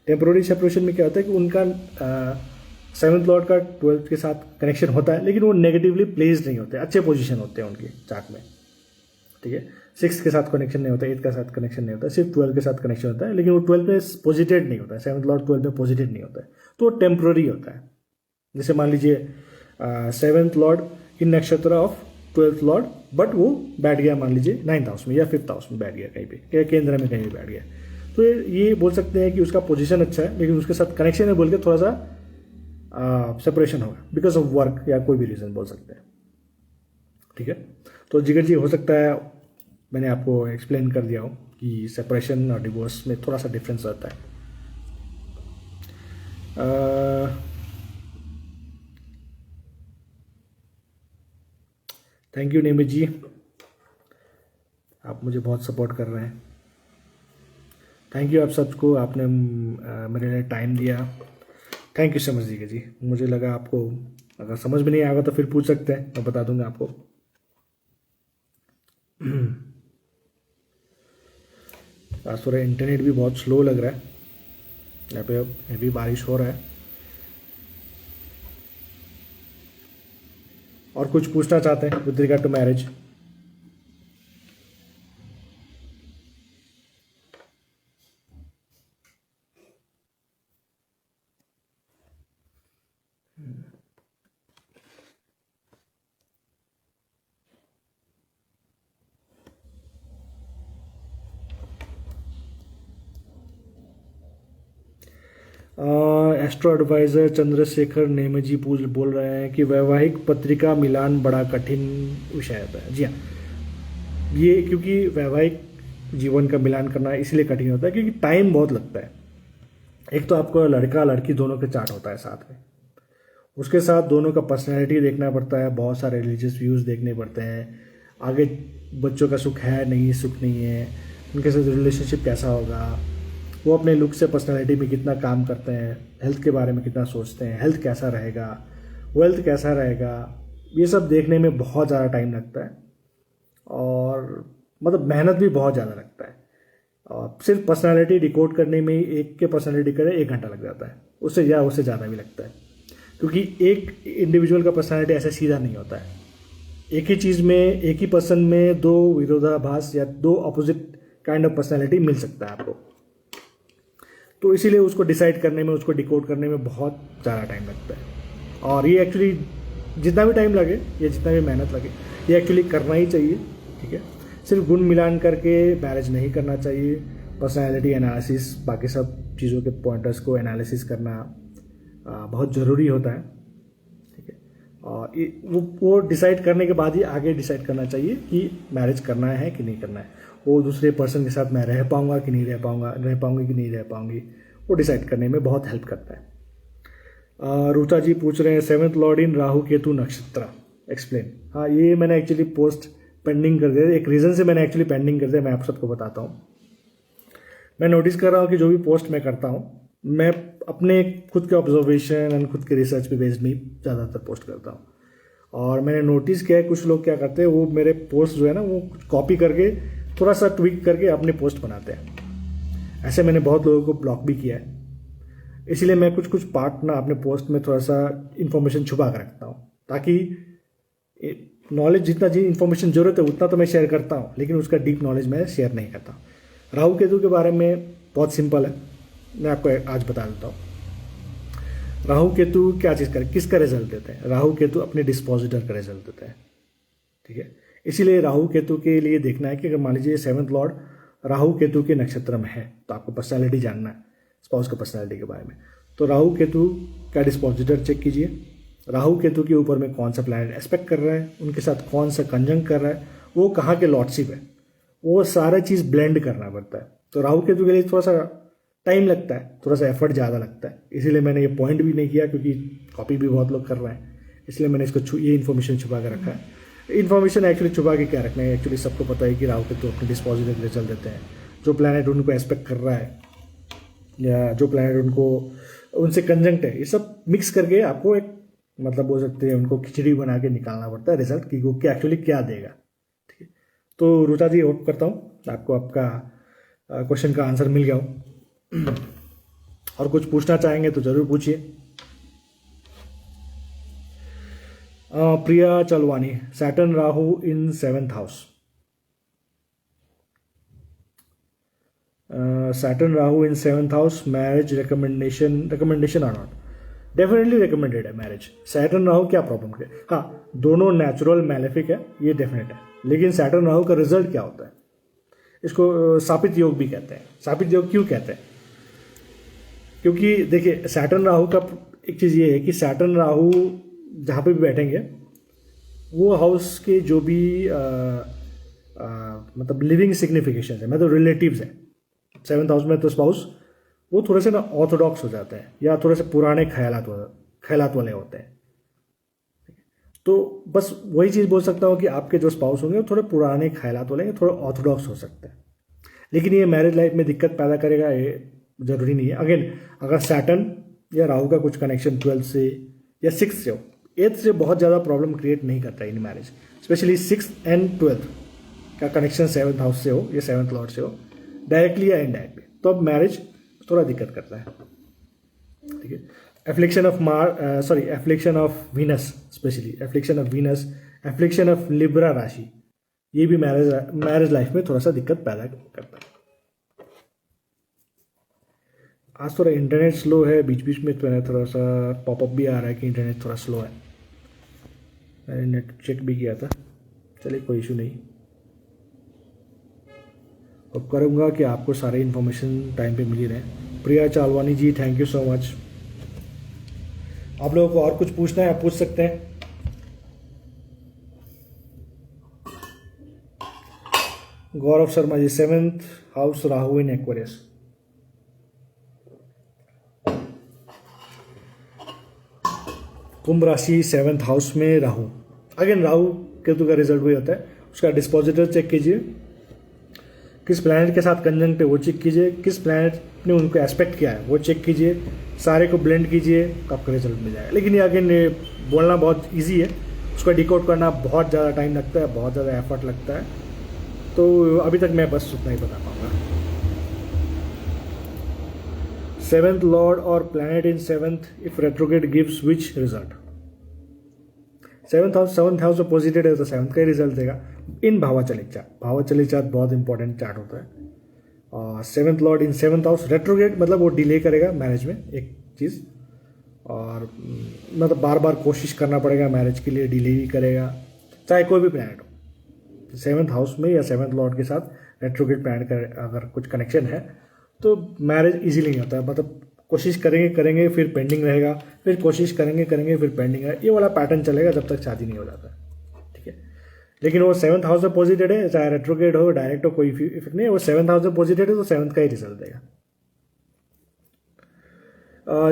टेम्प्रोरी सेपरेशन में क्या होता है कि उनका 7th लॉर्ड का 12th के साथ कनेक्शन होता है, लेकिन वो नेगेटिवली प्लेस्ड नहीं होते, अच्छे पोजीशन होते हैं उनके चार्ट में, ठीक है। 6th के साथ कनेक्शन नहीं होता, 8th के साथ कनेक्शन नहीं होता, सिर्फ 12th के साथ कनेक्शन होता है, लेकिन वो 12th में पॉजिटेड नहीं होता है, 7th लॉर्ड 12th में पॉजिटेड नहीं होता है, तो टेम्प्रोरी होता है। जैसे मान लीजिए 7th लॉर्ड इन नक्षत्र ऑफ 12th लॉर्ड, बट वो बैठ गया मान लीजिए 9th हाउस में या 5th हाउस में बैठ गया कहीं पे, या केंद्र में कहीं भी बैठ गया, तो ये बोल सकते हैं कि उसका पोजीशन अच्छा है, लेकिन उसके साथ कनेक्शन है बोल के थोड़ा सा सेपरेशन होगा बिकॉज ऑफ वर्क या कोई भी रीज़न बोल सकते हैं, ठीक है। तो जिगर जी हो सकता है मैंने आपको एक्सप्लेन कर दिया हो कि सेपरेशन और डिवोर्स में थोड़ा सा डिफरेंस रहता है। थैंक यू निमित जी, आप मुझे बहुत सपोर्ट कर रहे हैं। थैंक यू आप सबको, आपने मेरे लिए टाइम दिया। थैंक यू सो मच जी। मुझे लगा आपको अगर समझ में नहीं आएगा तो फिर पूछ सकते हैं, मैं बता दूंगा आपको। आज थोड़ा इंटरनेट भी बहुत स्लो लग रहा है, यहाँ पे अब हेवी बारिश हो रहा है। और कुछ पूछना चाहते हैं with regard to marriage? Astro adviser Chandrashekhar नेमेजी बोल रहे हैं कि वैवाहिक पत्रिका मिलान बड़ा कठिन विषय होता है। जी हाँ, ये क्योंकि वैवाहिक जीवन का मिलान करना इसलिए कठिन होता है क्योंकि टाइम बहुत लगता है। एक तो आपको लड़का लड़की दोनों के चार्ट होता है साथ में, उसके साथ दोनों का पर्सनैलिटी देखना पड़ता है, बहुत सारे रिलीजियस व्यूज़ देखने पड़ते हैं, आगे बच्चों का सुख है नहीं, सुख नहीं है, उनके साथ रिलेशनशिप कैसा होगा, वो अपने लुक से पर्सनालिटी में कितना काम करते हैं, हेल्थ के बारे में कितना सोचते हैं, हेल्थ कैसा रहेगा, वेल्थ कैसा रहेगा, ये सब देखने में बहुत ज़्यादा टाइम लगता है और मतलब मेहनत भी बहुत ज़्यादा लगता है। और सिर्फ पर्सनालिटी डिकोड करने में ही एक के पर्सनालिटी करे 1 घंटा लग जाता है, उससे ज़्यादा भी लगता है, क्योंकि एक इंडिविजुअल का पर्सनालिटी ऐसे सीधा नहीं होता है। एक ही चीज़ में, एक ही पर्सन में 2 विरोधाभास या 2 अपोजिट काइंड ऑफ पर्सनालिटी मिल सकता है आपको। तो इसीलिए उसको डिसाइड करने में, उसको डिकोड करने में बहुत ज़्यादा टाइम लगता है। और ये एक्चुअली जितना भी टाइम लगे या जितना भी मेहनत लगे, ये एक्चुअली करना ही चाहिए, ठीक है। सिर्फ गुण मिलान करके मैरिज नहीं करना चाहिए। पर्सनैलिटी एनालिसिस, बाकी सब चीज़ों के पॉइंटर्स को एनालिसिस करना बहुत ज़रूरी होता है, ठीक है। और वो डिसाइड करने के बाद ही आगे डिसाइड करना चाहिए कि मैरिज करना है कि नहीं करना है। वो दूसरे पर्सन के साथ मैं रह पाऊँगा कि नहीं रह पाऊँगा, रह पाऊँगी कि नहीं रह पाऊँगी, वो डिसाइड करने में बहुत हेल्प करता है। रूचा जी पूछ रहे हैं 7th लॉर्ड इन राहु केतु नक्षत्र, एक्सप्लेन। हाँ, ये मैंने एक्चुअली पोस्ट पेंडिंग कर दिया, एक रीज़न से मैंने एक्चुअली पेंडिंग कर दिया, मैं आप सबको बताता हूँ। मैं नोटिस कर रहा हूँ कि जो भी पोस्ट मैं करता हूँ, मैं अपने खुद के ऑब्जर्वेशन एंड खुद के रिसर्च पे बेस्ड में ज़्यादातर पोस्ट करता हूँ। और मैंने नोटिस किया है कुछ लोग क्या करते हैं, वो मेरे पोस्ट जो है ना, वो कॉपी करके थोड़ा सा ट्वीक करके अपने पोस्ट बनाते हैं। ऐसे मैंने बहुत लोगों को ब्लॉक भी किया है। इसीलिए मैं कुछ पार्ट ना अपने पोस्ट में थोड़ा सा इन्फॉर्मेशन छुपा कर रखता हूँ, ताकि नॉलेज जितना जी इन्फॉर्मेशन जरूरत है उतना तो मैं शेयर करता हूँ, लेकिन उसका डीप नॉलेज मैं शेयर नहीं करता। राहु केतु के बारे में बहुत सिंपल है, मैं आपको आज बता देता हूँ। राहु केतु क्या चीज़ कर, किसका रिजल्ट देते हैं? राहु केतु अपने डिस्पोजिटर का रिजल्ट देते हैं, ठीक है। इसीलिए राहु केतु के लिए देखना है कि अगर मान लीजिए 7th लॉर्ड राहु केतु के नक्षत्र में है, तो आपको पर्सनैलिटी जानना है, स्पाउस का पर्सनैलिटी के बारे में। तो राहु केतु का डिस्पोजिटर चेक कीजिए, राहु केतु के ऊपर में कौन सा प्लैनेट एस्पेक्ट कर रहा है, उनके साथ कौन सा कंजंक्ट कर रहा है, वो कहाँ के लॉर्डशिप है, वो सारा चीज़ ब्लेंड करना पड़ता है। तो राहु केतु के लिए थोड़ा सा टाइम लगता है, थोड़ा सा एफर्ट ज़्यादा लगता है। इसीलिए मैंने ये पॉइंट भी नहीं किया, क्योंकि कॉपी भी बहुत लोग कर रहे हैं, इसलिए मैंने इसको ये इन्फॉर्मेशन छुपा कर रखा है। इन्फॉर्मेशन एक्चुअली छुपा के क्या रखना है, एक्चुअली सबको पता है कि राहु केतु अपने डिस्पोजिटर रिजल्ट देते हैं। जो प्लैनेट उनको एस्पेक्ट कर रहा है या जो प्लैनेट उनसे कंजंक्ट है, ये सब मिक्स करके आपको एक मतलब बोल सकते हैं उनको खिचड़ी बना के निकालना पड़ता है रिजल्ट कि वो क्या एक्चुअली क्या देगा, ठीक है। तो रुचा जी, होप करता हूँ आपको आपका क्वेश्चन का आंसर मिल गया हो। और कुछ पूछना चाहेंगे तो जरूर पूछिए। Priya Chalwani, Saturn Rahu in 7th house. Saturn Rahu in 7th house, marriage recommendation or not? Definitely recommended है मैरिज। Saturn राहु क्या प्रॉब्लम है? हाँ, दोनों नेचुरल मैलेफिक है, ये डेफिनेट है, लेकिन Saturn राहु का रिजल्ट क्या होता है? इसको सापित योग भी कहते हैं। सापित योग क्यों कहते हैं? क्योंकि देखिए, Saturn राहु का एक चीज़ ये है कि Saturn राहु जहाँ पे भी बैठेंगे, वो हाउस के जो भी मतलब लिविंग सिग्निफिकेशन है, मतलब रिलेटिव्स है 7th हाउस में, तो स्पाउस वो थोड़े से ना ऑर्थोडॉक्स हो जाते हैं या थोड़े से पुराने ख्यालात वाले होते हैं। तो बस वही चीज़ बोल सकता हूँ कि आपके जो स्पाउस होंगे वो थोड़े पुराने ख्यालात वाले, थोड़े ऑर्थोडॉक्स हो सकते हैं। लेकिन ये मैरिज लाइफ में दिक्कत पैदा करेगा, ये जरूरी नहीं है। अगेन, अगर सैटर्न या राहु का कुछ कनेक्शन 12 से या 6 से हो, 8th से बहुत ज़्यादा प्रॉब्लम क्रिएट नहीं करता in marriage. Specially 6th and 12th का कनेक्शन 7th हाउस से हो या 7th लॉर्ड से हो, डायरेक्टली या इनडायरेक्टली, तो अब मैरिज थोड़ा दिक्कत करता है, ठीक है। Affliction of Venus, specially affliction of Venus, affliction of Libra राशि, ये भी मैरिज लाइफ में थोड़ा सा दिक्कत पैदा करता है। आज थोड़ा इंटरनेट स्लो है, बीच बीच में थोड़ा सा पॉपअप भी आ रहा है कि इंटरनेट थोड़ा स्लो है। मैंने नेट चेक भी किया था, चलिए कोई इशू नहीं। अब करूँगा कि आपको सारे इन्फॉर्मेशन टाइम पे मिल ही रहे। प्रिया चालवानी जी, थैंक यू सो मच। आप लोगों को और कुछ पूछना है, आप पूछ सकते हैं। गौरव शर्मा जी, 7th हाउस राहु इन एक्वेरियस। कुंभ राशि 7th हाउस में राहु। अगेन, राहु केतु का रिजल्ट वही होता है, उसका डिस्पोजिटर चेक कीजिए, किस प्लैनेट के साथ कंजंक्ट है वो चेक कीजिए, किस प्लैनेट ने उनको एस्पेक्ट किया है वो चेक कीजिए, सारे को ब्लेंड कीजिए, तो आपका रिजल्ट मिल जाएगा। लेकिन ये अगेन बोलना बहुत इजी है, उसको डिकोड करना बहुत ज़्यादा टाइम लगता है, बहुत ज़्यादा एफर्ट लगता है, तो अभी तक मैं बस उतना ही बता पाऊँगा। सेवेंथ लॉर्ड और planet in seventh if retrograde gives which result. Seventh house positive है तो सेवन्थ का ही रिजल्ट देगा इन भावाचलिक चार्ट। भावाचलिक चार्ट बहुत इंपॉर्टेंट चार्ट होता है। और सेवेंथ लॉर्ड इन सेवेंथ हाउस रेट्रोग्रेड मतलब वो डिले करेगा मैरिज में एक चीज़, और मतलब बार बार कोशिश करना पड़ेगा मैरिज के लिए, डिले ही करेगा चाहे कोई भी प्लैनेट हो। सेवेंथ हाउस में या सेवेंथ लॉर्ड के साथ रेट्रोग्रेड प्लैनेट का अगर कुछ कनेक्शन है तो मैरिज इजीली नहीं होता, मतलब कोशिश करेंगे फिर पेंडिंग रहेगा, फिर कोशिश करेंगे फिर पेंडिंग रहेगा, ये वाला पैटर्न चलेगा जब तक शादी नहीं हो जाता। ठीक है, लेकिन वो सेवन्थ हाउस में पॉजिटेड है, चाहे रेट्रोग्रेड हो डायरेक्ट हो कोई इफेक्ट नहीं है, वो सेवन्थ हाउस में पॉजिटेड है तो सेवन्थ का ही रिजल्ट देगा।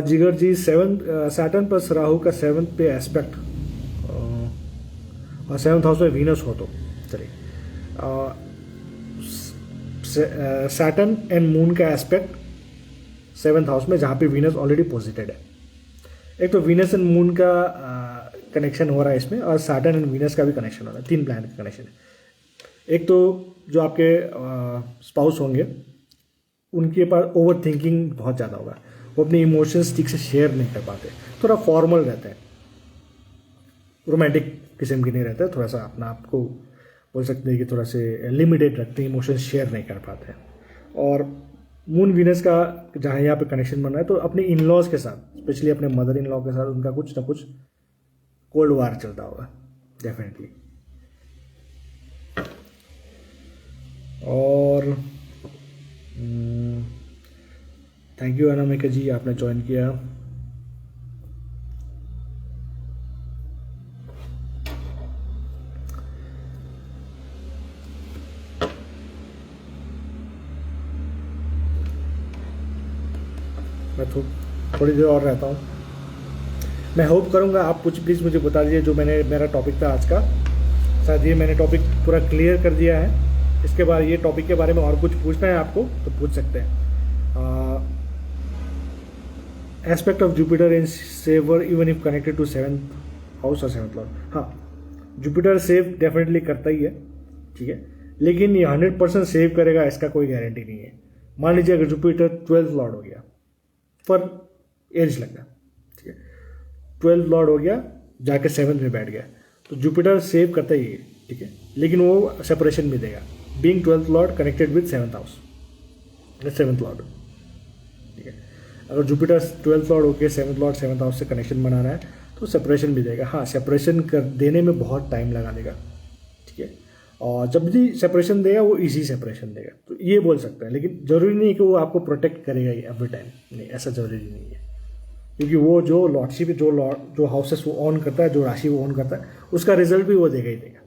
जिगर जी, सैटर्न प्लस राहु का सेवन्थ पे एस्पेक्ट और सेवन्थ हाउस में वीनस हो तो चलिए, सैटर्न एंड मून का एस्पेक्ट सेवन्थ हाउस में जहाँ पे वीनस ऑलरेडी पॉजिटेड है। एक तो वीनस एंड मून का कनेक्शन हो रहा है इसमें, और सैटर्न एंड वीनस का भी कनेक्शन हो रहा है, 3 प्लैनेट का कनेक्शन है। एक तो जो आपके स्पाउस होंगे उनके पास ओवर थिंकिंग बहुत ज़्यादा होगा, वो अपने इमोशंस ठीक से शेयर नहीं कर पाते, थोड़ा फॉर्मल रहते हैं, रोमांटिक किस्म की नहीं रहते, थोड़ा सा अपना आपको बोल सकते हैं कि थोड़ा से लिमिटेड रखते हैं, इमोशंस शेयर नहीं कर पाते हैं। और मून वीनस का जहाँ यहाँ पे कनेक्शन बन रहा है तो अपने इन लॉज के साथ, स्पेशली अपने मदर इन लॉ के साथ उनका कुछ ना कुछ कोल्ड वार चलता होगा डेफिनेटली। और थैंक यू अनामिका जी, आपने ज्वाइन किया। मैं थोड़ी देर और रहता हूँ। मैं होप करूँगा आप कुछ प्लीज़ मुझे बता दीजिए जो मेरा टॉपिक था आज का, शायद ये मैंने टॉपिक पूरा क्लियर कर दिया है। इसके बाद ये टॉपिक के बारे में और कुछ पूछना है आपको तो पूछ सकते हैं। Aspect of Jupiter in saver even if connected to seventh house और सेवन्थ लॉर्ड। हाँ, जुपिटर सेव डेफिनेटली करता ही है, ठीक है, लेकिन ये 100% सेव करेगा इसका कोई गारंटी नहीं है। मान लीजिए अगर जुपिटर 12th लॉर्ड हो गया, पर एज लग गया, ठीक है, 12th लॉर्ड हो गया जाके 7th में बैठ गया, तो जुपिटर सेव करता ही है, ठीक है, लेकिन वो सेपरेशन भी देगा, being 12th Lord connected with 7th house, 7th Lord, ठीक है। अगर जुपिटर 12th लॉर्ड होकर 7th लॉर्ड 7th हाउस से कनेक्शन बना रहा है तो सेपरेशन भी देगा। हाँ, सेपरेशन कर देने में बहुत टाइम लगा देगा, ठीक है, और जब भी सेपरेशन देगा वो इजी सेपरेशन देगा, तो ये बोल सकते हैं। लेकिन जरूरी नहीं है कि वो आपको प्रोटेक्ट करेगा ही एवरी टाइम, नहीं, ऐसा जरूरी नहीं है, क्योंकि वो जो लॉर्डशिप जो हाउसेस वो ऑन करता है, जो राशि वो ऑन करता है, उसका रिजल्ट भी वो देगा ही देगा।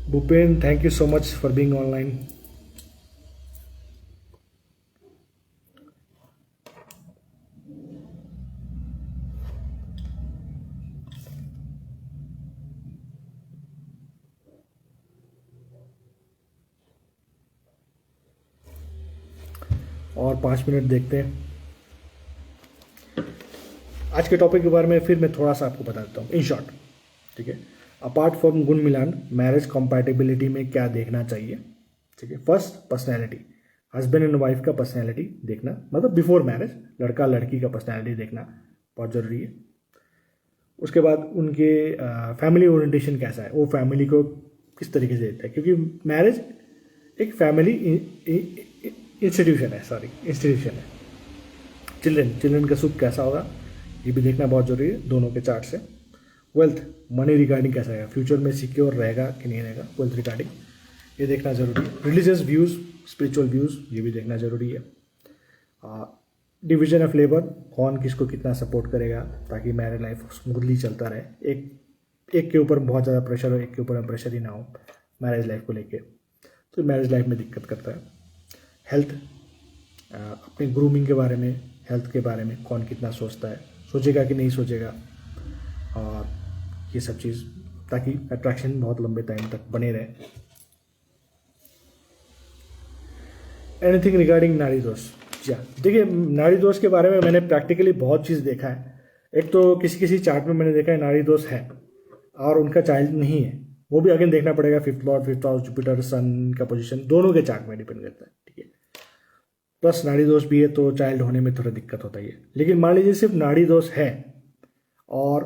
Bhupen, thank you so much for being online. और 5 मिनट देखते हैं। आज के टॉपिक के बारे में फिर मैं थोड़ा सा आपको बता देता हूँ इन शॉर्ट, ठीक है। अपार्ट फ्रॉम गुण मिलान, मैरिज कंपैटिबिलिटी में क्या देखना चाहिए, ठीक है। First, personality, husband and wife का पर्सनैलिटी देखना, मतलब बिफोर मैरिज लड़का लड़की का पर्सनैलिटी देखना बहुत ज़रूरी है। उसके बाद उनके फैमिली ओरिएंटेशन कैसा है, वो फैमिली को किस तरीके से देता है, क्योंकि मैरिज एक फैमिली इंस्टीट्यूशन है। चिल्ड्रन का सुख कैसा होगा ये भी देखना बहुत जरूरी है दोनों के चार्ट से। वेल्थ, मनी रिगार्डिंग कैसा है, फ्यूचर में सिक्योर रहेगा कि नहीं रहेगा, वेल्थ रिगार्डिंग ये देखना जरूरी है। रिलीजियस व्यूज़, स्पिरिचुअल व्यूज़ ये भी देखना जरूरी है। डिवीजन ऑफ लेबर, कौन किसको कितना सपोर्ट करेगा ताकि मैरिज लाइफ स्मूथली चलता रहे, एक के ऊपर बहुत ज़्यादा प्रेशर हो, एक के ऊपर प्रेशर ही ना हो मैरिज लाइफ को लेके, तो मैरिज लाइफ में दिक्कत करता है। हेल्थ, अपने ग्रूमिंग के बारे में, हेल्थ के बारे में कौन कितना सोचता है, सोचेगा कि नहीं सोचेगा, और ये सब चीज़, ताकि अट्रैक्शन बहुत लंबे टाइम तक बने रहे। एनीथिंग रिगार्डिंग नाड़ी दोष, जी हाँ, देखिए नाड़ी दोष के बारे में मैंने प्रैक्टिकली बहुत चीज़ देखा है। एक तो किसी किसी चार्ट में मैंने देखा है नाड़ी दोष है और उनका चाइल्ड नहीं है, वो भी अगेन देखना पड़ेगा। Fifth lord, fifth house, Jupiter, Sun का पोजीशन दोनों के चार्ट में डिपेंड करता है, ठीक है। प्लस नाड़ी दोष भी है तो चाइल्ड होने में थोड़ा दिक्कत होता ही है। लेकिन मान लीजिए सिर्फ नाड़ी दोष है और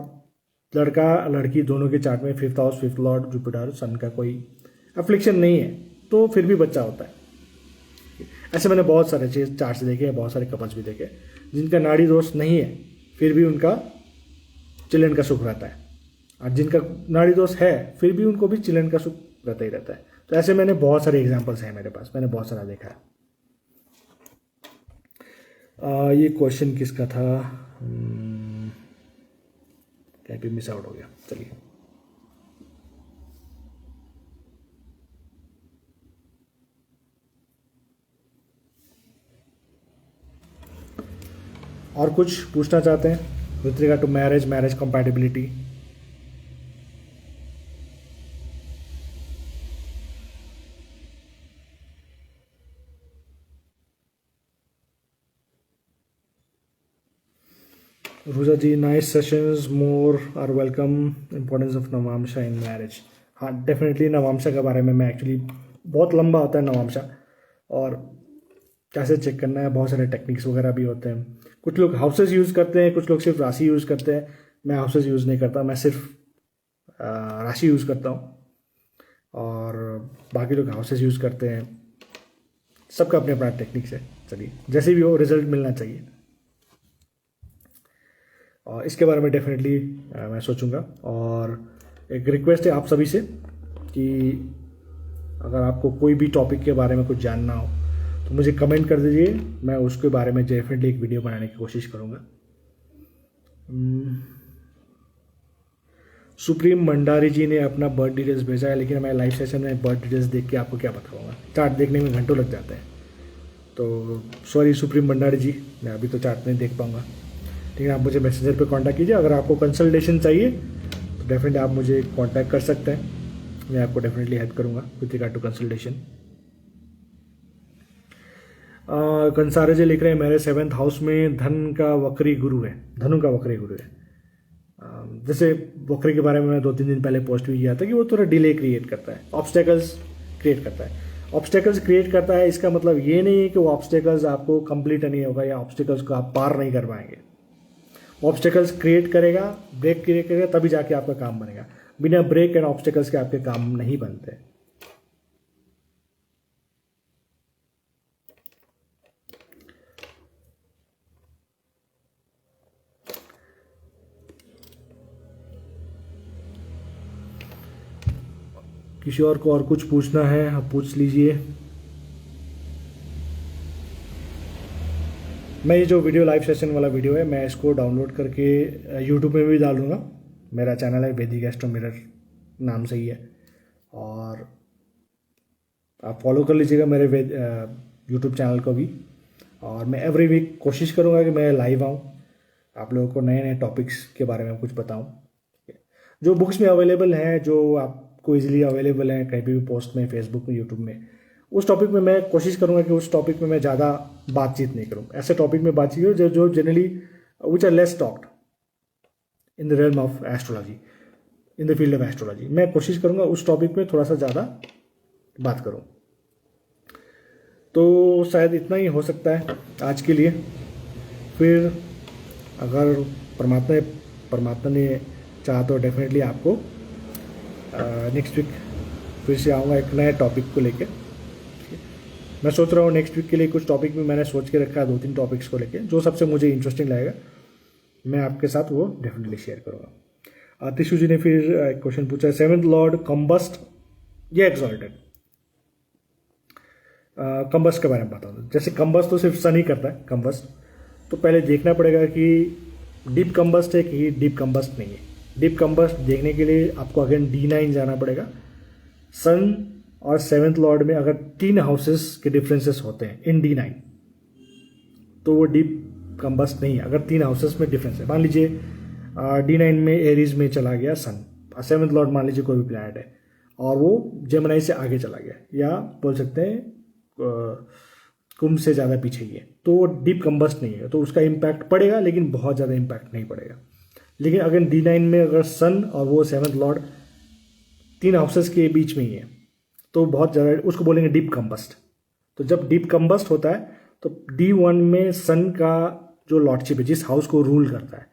लड़का लड़की दोनों के चार्ट में fifth house, fifth lord, Jupiter, Sun का कोई अफ्लिक्शन नहीं है तो फिर भी बच्चा होता है। ऐसे मैंने बहुत सारे चीज चार्ट्स देखे हैं, बहुत सारे कपल्स भी देखे जिनका नाड़ी दोष नहीं है फिर भी उनका चिल्ड्रन का सुख रहता है, और जिनका नाड़ी दोष है फिर भी उनको भी चिल्ड्रन का सुख रहता ही रहता है। तो ऐसे मैंने बहुत सारे एग्जांपल्स हैं मेरे पास, मैंने बहुत सारा देखा है। ये क्वेश्चन किसका था, कहीं भी मिस आउट हो गया, चलिए। और कुछ पूछना चाहते हैं with regard to marriage, marriage compatibility? Ruja ji, nice sessions, more are welcome, importance of navamsa in marriage. हाँ डेफिनेटली, नवामशा के बारे में मैं एक्चुअली बहुत लंबा होता है नवामशा, और कैसे चेक करना है, बहुत सारे टेक्निक्स वगैरह भी होते हैं। कुछ लोग हाउसेस यूज़ करते हैं, कुछ लोग सिर्फ राशि यूज़ करते हैं। मैं हाउसेस यूज़ नहीं करता, मैं सिर्फ राशि यूज़ करता हूँ, और बाकी लोग हाउसेस यूज़ करते हैं। सबका अपने अपना टेक्निक्स है, चलिए जैसे भी हो रिजल्ट मिलना चाहिए। और इसके बारे में डेफिनेटली मैं सोचूंगा। और एक रिक्वेस्ट है आप सभी से कि अगर आपको कोई भी टॉपिक के बारे में कुछ जानना हो तो मुझे कमेंट कर दीजिए, मैं उसके बारे में डेफिनेटली एक वीडियो बनाने की कोशिश करूँगा। सुप्रीम भंडारी जी ने अपना बर्थ डिटेल्स भेजा है, लेकिन मैं लाइव सेशन में बर्थ डिटेल्स देख के आपको क्या बताऊँगा, चार्ट देखने में घंटों लग जाते हैं। तो सॉरी सुप्रीम भंडारी जी, मैं अभी तो चार्ट नहीं देख पाऊँगा। ठीक है, आप मुझे मैसेंजर पे कांटेक्ट कीजिए। अगर आपको कंसल्टेशन चाहिए तो डेफिनेटली आप मुझे कांटेक्ट कर सकते हैं, मैं आपको डेफिनेटली हेल्प करूँगा विथ रिगार्ड टू कंसल्टेशन। कंसारे जी लिख रहे हैं मेरे 7th हाउस में धन का वक्री गुरु है, धनु का वक्री गुरु है। जैसे वक्री के बारे में मैं 2-3 दिन पहले पोस्ट भी किया था कि वो थोड़ा डिले क्रिएट करता है, ऑब्स्टेकल्स क्रिएट करता है। ऑब्स्टेकल्स क्रिएट करता है इसका मतलब ये नहीं है कि वो ऑब्स्टेकल्स आपको कंप्लीट नहीं होगा या ऑब्स्टेकल्स को आप पार नहीं कर पाएंगे। ऑब्स्टेकल्स क्रिएट करेगा, ब्रेक क्रिएट करेगा, तभी जाके आपका काम बनेगा। बिना ब्रेक एंड ऑब्स्टेकल्स के आपके काम नहीं बनते। किसी और को और कुछ पूछना है आप पूछ लीजिए। मैं ये जो वीडियो लाइव सेशन वाला वीडियो है मैं इसको डाउनलोड करके यूट्यूब में भी डालूंगा। मेरा चैनल है वैदिक एस्ट्रो मिरर नाम से ही है, और आप फॉलो कर लीजिएगा मेरे यूट्यूब चैनल को भी। और मैं एवरी वीक कोशिश करूँगा कि मैं लाइव आऊँ, आप लोगों को नए नए टॉपिक्स के बारे में कुछ बताऊँ जो बुक्स में अवेलेबल हैं, जो आपको इजीली अवेलेबल हैं कहीं भी पोस्ट में, फेसबुक में, यूट्यूब में। उस टॉपिक में मैं कोशिश करूँगा कि उस टॉपिक में मैं ज़्यादा बातचीत नहीं करूँ। ऐसे टॉपिक में बातचीत करूँ जो generally which are less talked in the realm of astrology, in the field of astrology. मैं कोशिश करूँगा उस टॉपिक में थोड़ा सा ज़्यादा बात करूँ। तो शायद इतना ही हो सकता है आज के लिए। फिर अगर परमात्मा ने चाहा तो डेफिनेटली आपको नेक्स्ट वीक फिर से आऊँगा एक नए टॉपिक को लेके। मैं सोच रहा हूँ नेक्स्ट वीक के लिए कुछ टॉपिक भी मैंने सोच के रखा है, 2-3 टॉपिक्स को लेके, जो सबसे मुझे इंटरेस्टिंग लगेगा मैं आपके साथ वो डेफिनेटली शेयर करूँगा। तिशु जी ने फिर क्वेश्चन पूछा है 7th लॉर्ड कंबस्ट या एक्सॉल्टेड। कंबस्ट के बारे में बताऊँ, जैसे कंबस्ट तो सिर्फ सन ही करता है कंबस्ट, तो पहले देखना पड़ेगा कि डीप कंबस्ट है कि डीप कंबस्ट नहीं है। डीप कंबस्ट देखने के लिए आपको अगेन D9 जाना पड़ेगा। सन और 7th लॉर्ड में अगर 3 हाउसेस के डिफरेंसेस होते हैं इन D9 तो वो डीप कंबस्ट नहीं है। अगर 3 हाउसेस में डिफरेंस है, मान लीजिए D9 में एरीज में चला गया सन, 7th लॉर्ड मान लीजिए कोई भी प्लैनेट है और वो जेमिनी से आगे चला गया, या बोल सकते हैं कुंभ से ज़्यादा पीछे ही है, तो वो डीप कंबस्ट नहीं है, तो उसका इम्पैक्ट पड़ेगा लेकिन बहुत ज़्यादा इम्पैक्ट नहीं पड़ेगा। लेकिन अगर D9 में अगर सन और वो 7th लॉर्ड 3 हाउसेस के बीच में ही है तो बहुत ज़्यादा उसको बोलेंगे डीप कंबस्ट। तो जब डीप कंबस्ट होता है तो D1 में सन का जो लॉर्डशिप है, जिस हाउस को रूल करता है,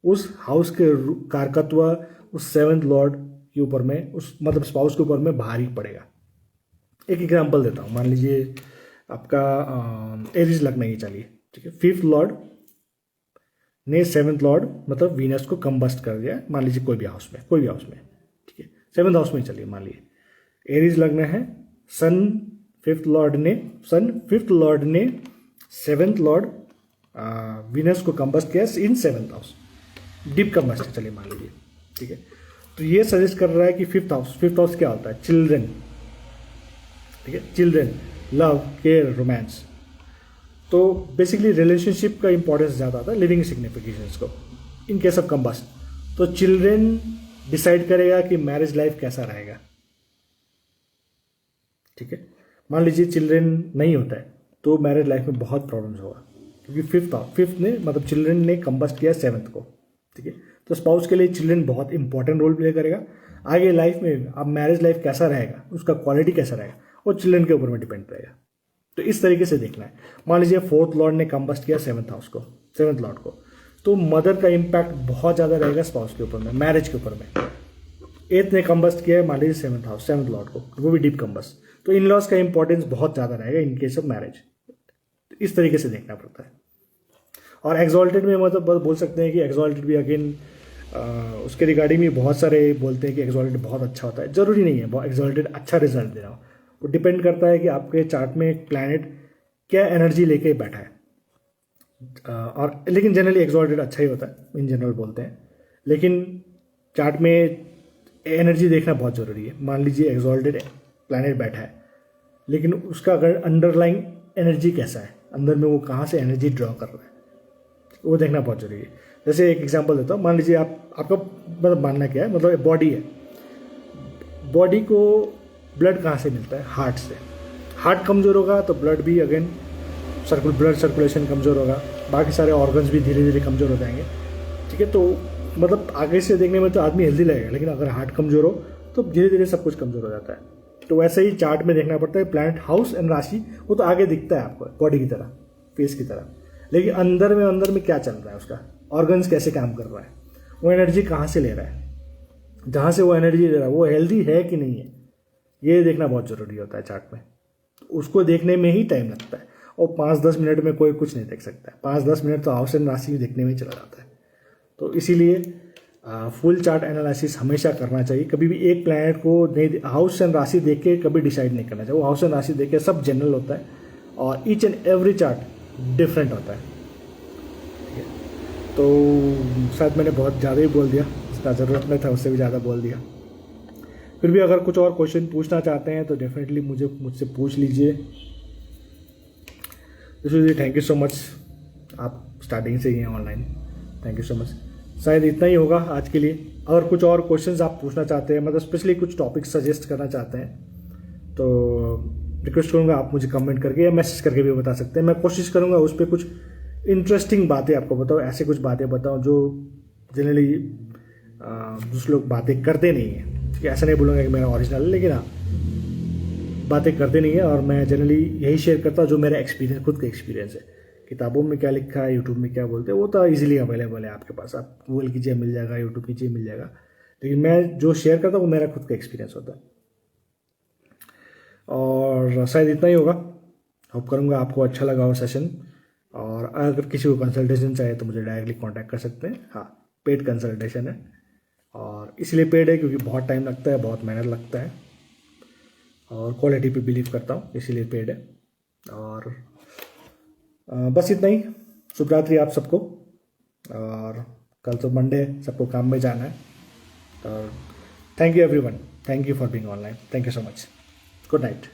उस हाउस के कारकत्व उस 7th लॉर्ड के ऊपर में, उस मतलब स्पाउस के ऊपर में भारी पड़ेगा। एक एग्जांपल देता हूँ, मान लीजिए आपका एरीज लग्न ही चलिए, ठीक है। 5th लॉर्ड ने 7th लॉर्ड मतलब वीनस को कंबस्ट कर दिया, मान लीजिए कोई भी हाउस में, ठीक है, 7th हाउस में चलिए मान लीजिए एरीज लग्न है, सन 5th लॉर्ड ने 7th लॉर्ड वीनस को कंबस्ट किया इन 7th हाउस, डीप कंबस्ट है चलिए मान लीजिए, ठीक है। तो ये सजेस्ट कर रहा है कि 5th हाउस क्या होता है, चिल्ड्रन, ठीक है, चिल्ड्रन, लव, केयर, रोमांस। तो बेसिकली रिलेशनशिप का इंपॉर्टेंस ज़्यादा आता है, लिविंग सिग्निफिकेशंस को इन केस ऑफ कंबस्ट। तो चिल्ड्रन डिसाइड करेगा कि मैरिज लाइफ कैसा रहेगा, ठीक है। मान लीजिए चिल्ड्रन नहीं होता है तो मैरिज लाइफ में बहुत प्रॉब्लम्स होगा, क्योंकि फिफ्थ ने मतलब चिल्ड्रन ने कंबस्ट किया 7th को, ठीक है। तो स्पाउस के लिए चिल्ड्रन बहुत इंपॉर्टेंट रोल प्ले करेगा आगे लाइफ में। अब मैरिज लाइफ कैसा रहेगा, उसका क्वालिटी कैसा रहेगा, वो चिल्ड्रन के ऊपर में डिपेंड रहेगा। तो इस तरीके से देखना है। मान लीजिए 4th लॉर्ड ने कंबस्ट किया 7th लॉर्ड को, तो मदर का इम्पैक्ट बहुत ज़्यादा रहेगा स्पाउस के ऊपर में, मैरिज के ऊपर में। 8th ने कंबस्ट किया है मान लीजिए 7th लॉर्ड को, वो भी डीप कंबस्ट, तो इन लॉज का इंपॉर्टेंस बहुत ज़्यादा रहेगा इन केस ऑफ मैरिज। इस तरीके से देखना पड़ता है। और एक्सॉल्टेड में मतलब बोल सकते हैं कि एक्सॉल्टेड भी अगेन उसके रिगार्डिंग भी बहुत सारे बोलते हैं कि एक्सॉल्टेड बहुत अच्छा होता है। जरूरी नहीं है एक्सॉल्टेड अच्छा रिजल्ट दे रहा हो, वो डिपेंड करता है कि आपके चार्ट में एक प्लैनेट क्या एनर्जी लेके बैठा है। और लेकिन जनरली एक्सॉल्टेड अच्छा ही होता है, इन जनरल बोलते हैं। लेकिन चार्ट में एनर्जी देखना बहुत ज़रूरी है। मान लीजिए एक्सॉल्टेड प्लैनेट बैठा है, लेकिन उसका अगर अंडरलाइंग एनर्जी कैसा है, अंदर में वो कहाँ से एनर्जी ड्रॉ कर रहा है, वो देखना बहुत जरूरी है। जैसे एक एग्जांपल देता हूँ, मान लीजिए आपका मतलब मानना क्या है, मतलब बॉडी है, बॉडी को ब्लड कहाँ से मिलता है, हार्ट से। हार्ट कमज़ोर होगा तो ब्लड भी अगेन ब्लड सर्कुलेशन कमज़ोर होगा, बाकी सारे ऑर्गन्स भी धीरे धीरे कमज़ोर हो जाएंगे, ठीक है। तो मतलब आगे से देखने में तो आदमी हेल्दी लगेगा, लेकिन अगर हार्ट कमज़ोर हो तो धीरे धीरे सब कुछ कमज़ोर हो जाता है। तो वैसे ही चार्ट में देखना पड़ता है, प्लैनेट हाउस एंड राशि वो तो आगे दिखता है आपको बॉडी की तरह, फेस की तरह, लेकिन अंदर में क्या चल रहा है, उसका ऑर्गन्स कैसे काम कर रहा है, वो एनर्जी कहाँ से ले रहा है, जहाँ से वो एनर्जी ले रहा है वो हेल्दी है कि नहीं है, ये देखना बहुत ज़रूरी होता है चार्ट में। उसको देखने में ही टाइम लगता है, और 5-10 मिनट में कोई कुछ नहीं देख सकता है। 5-10 मिनट तो हाउस एंड राशि देखने में ही चला जाता है। तो इसीलिए फुल चार्ट एनालिसिस हमेशा करना चाहिए। कभी भी एक प्लैनेट को नहीं, हाउस एंड राशि देख के कभी डिसाइड नहीं करना चाहिए। वो हाउस एंड राशि देख के सब जनरल होता है, और each and every chart different होता है, ठीक है। तो शायद मैंने बहुत ज़्यादा ही बोल दिया, इसका ज़रूरत नहीं था, उससे भी ज़्यादा बोल दिया। फिर भी अगर कुछ और क्वेश्चन पूछना चाहते हैं तो डेफिनेटली मुझसे पूछ लीजिए। थैंक यू सो मच, आप स्टार्टिंग से ही हैं online, thank you so much. शायद इतना ही होगा आज के लिए। अगर कुछ और क्वेश्चंस आप पूछना चाहते हैं, मतलब स्पेशली कुछ टॉपिक सजेस्ट करना चाहते हैं, तो रिक्वेस्ट करूँगा आप मुझे कमेंट करके या मैसेज करके भी बता सकते हैं। मैं कोशिश करूँगा उस पर कुछ इंटरेस्टिंग बातें आपको बताओ, ऐसे कुछ बातें बताओ जो जनरली दूसरे लोग बातें करते नहीं हैं, ठीक है। ऐसा नहीं बोलूँगा कि मेरा ओरिजिनल है, लेकिन हाँ बातें करते नहीं है, और मैं जनरली यही शेयर करता हूँ जो मेरा एक्सपीरियंस, खुद का एक्सपीरियंस है। किताबों में क्या लिखा है, यूट्यूब में क्या बोलते हैं, वो तो इजीली अवेलेबल है आपके पास, आप गूगल कीजिए मिल जाएगा, यूट्यूब कीजिए मिल जाएगा। लेकिन मैं जो शेयर करता हूँ वो मेरा खुद का एक्सपीरियंस होता है। और शायद इतना ही होगा। होप करूँगा आपको अच्छा लगा हो सेशन। और अगर किसी को कंसल्टेशन चाहिए तो मुझे डायरेक्टली कॉन्टैक्ट कर सकते हैं। हाँ, पेड कंसल्टेशन है, और इसलिए पेड है क्योंकि बहुत टाइम लगता है, बहुत मेहनत लगता है, और क्वालिटी पे बिलीव करता हूँ, इसीलिए पेड है। और बस इतना ही। शुभ रात्रि आप सबको, और कल तो मंडे, सबको काम में जाना है। और thank you everyone, thank you for being online, thank you so much, good night.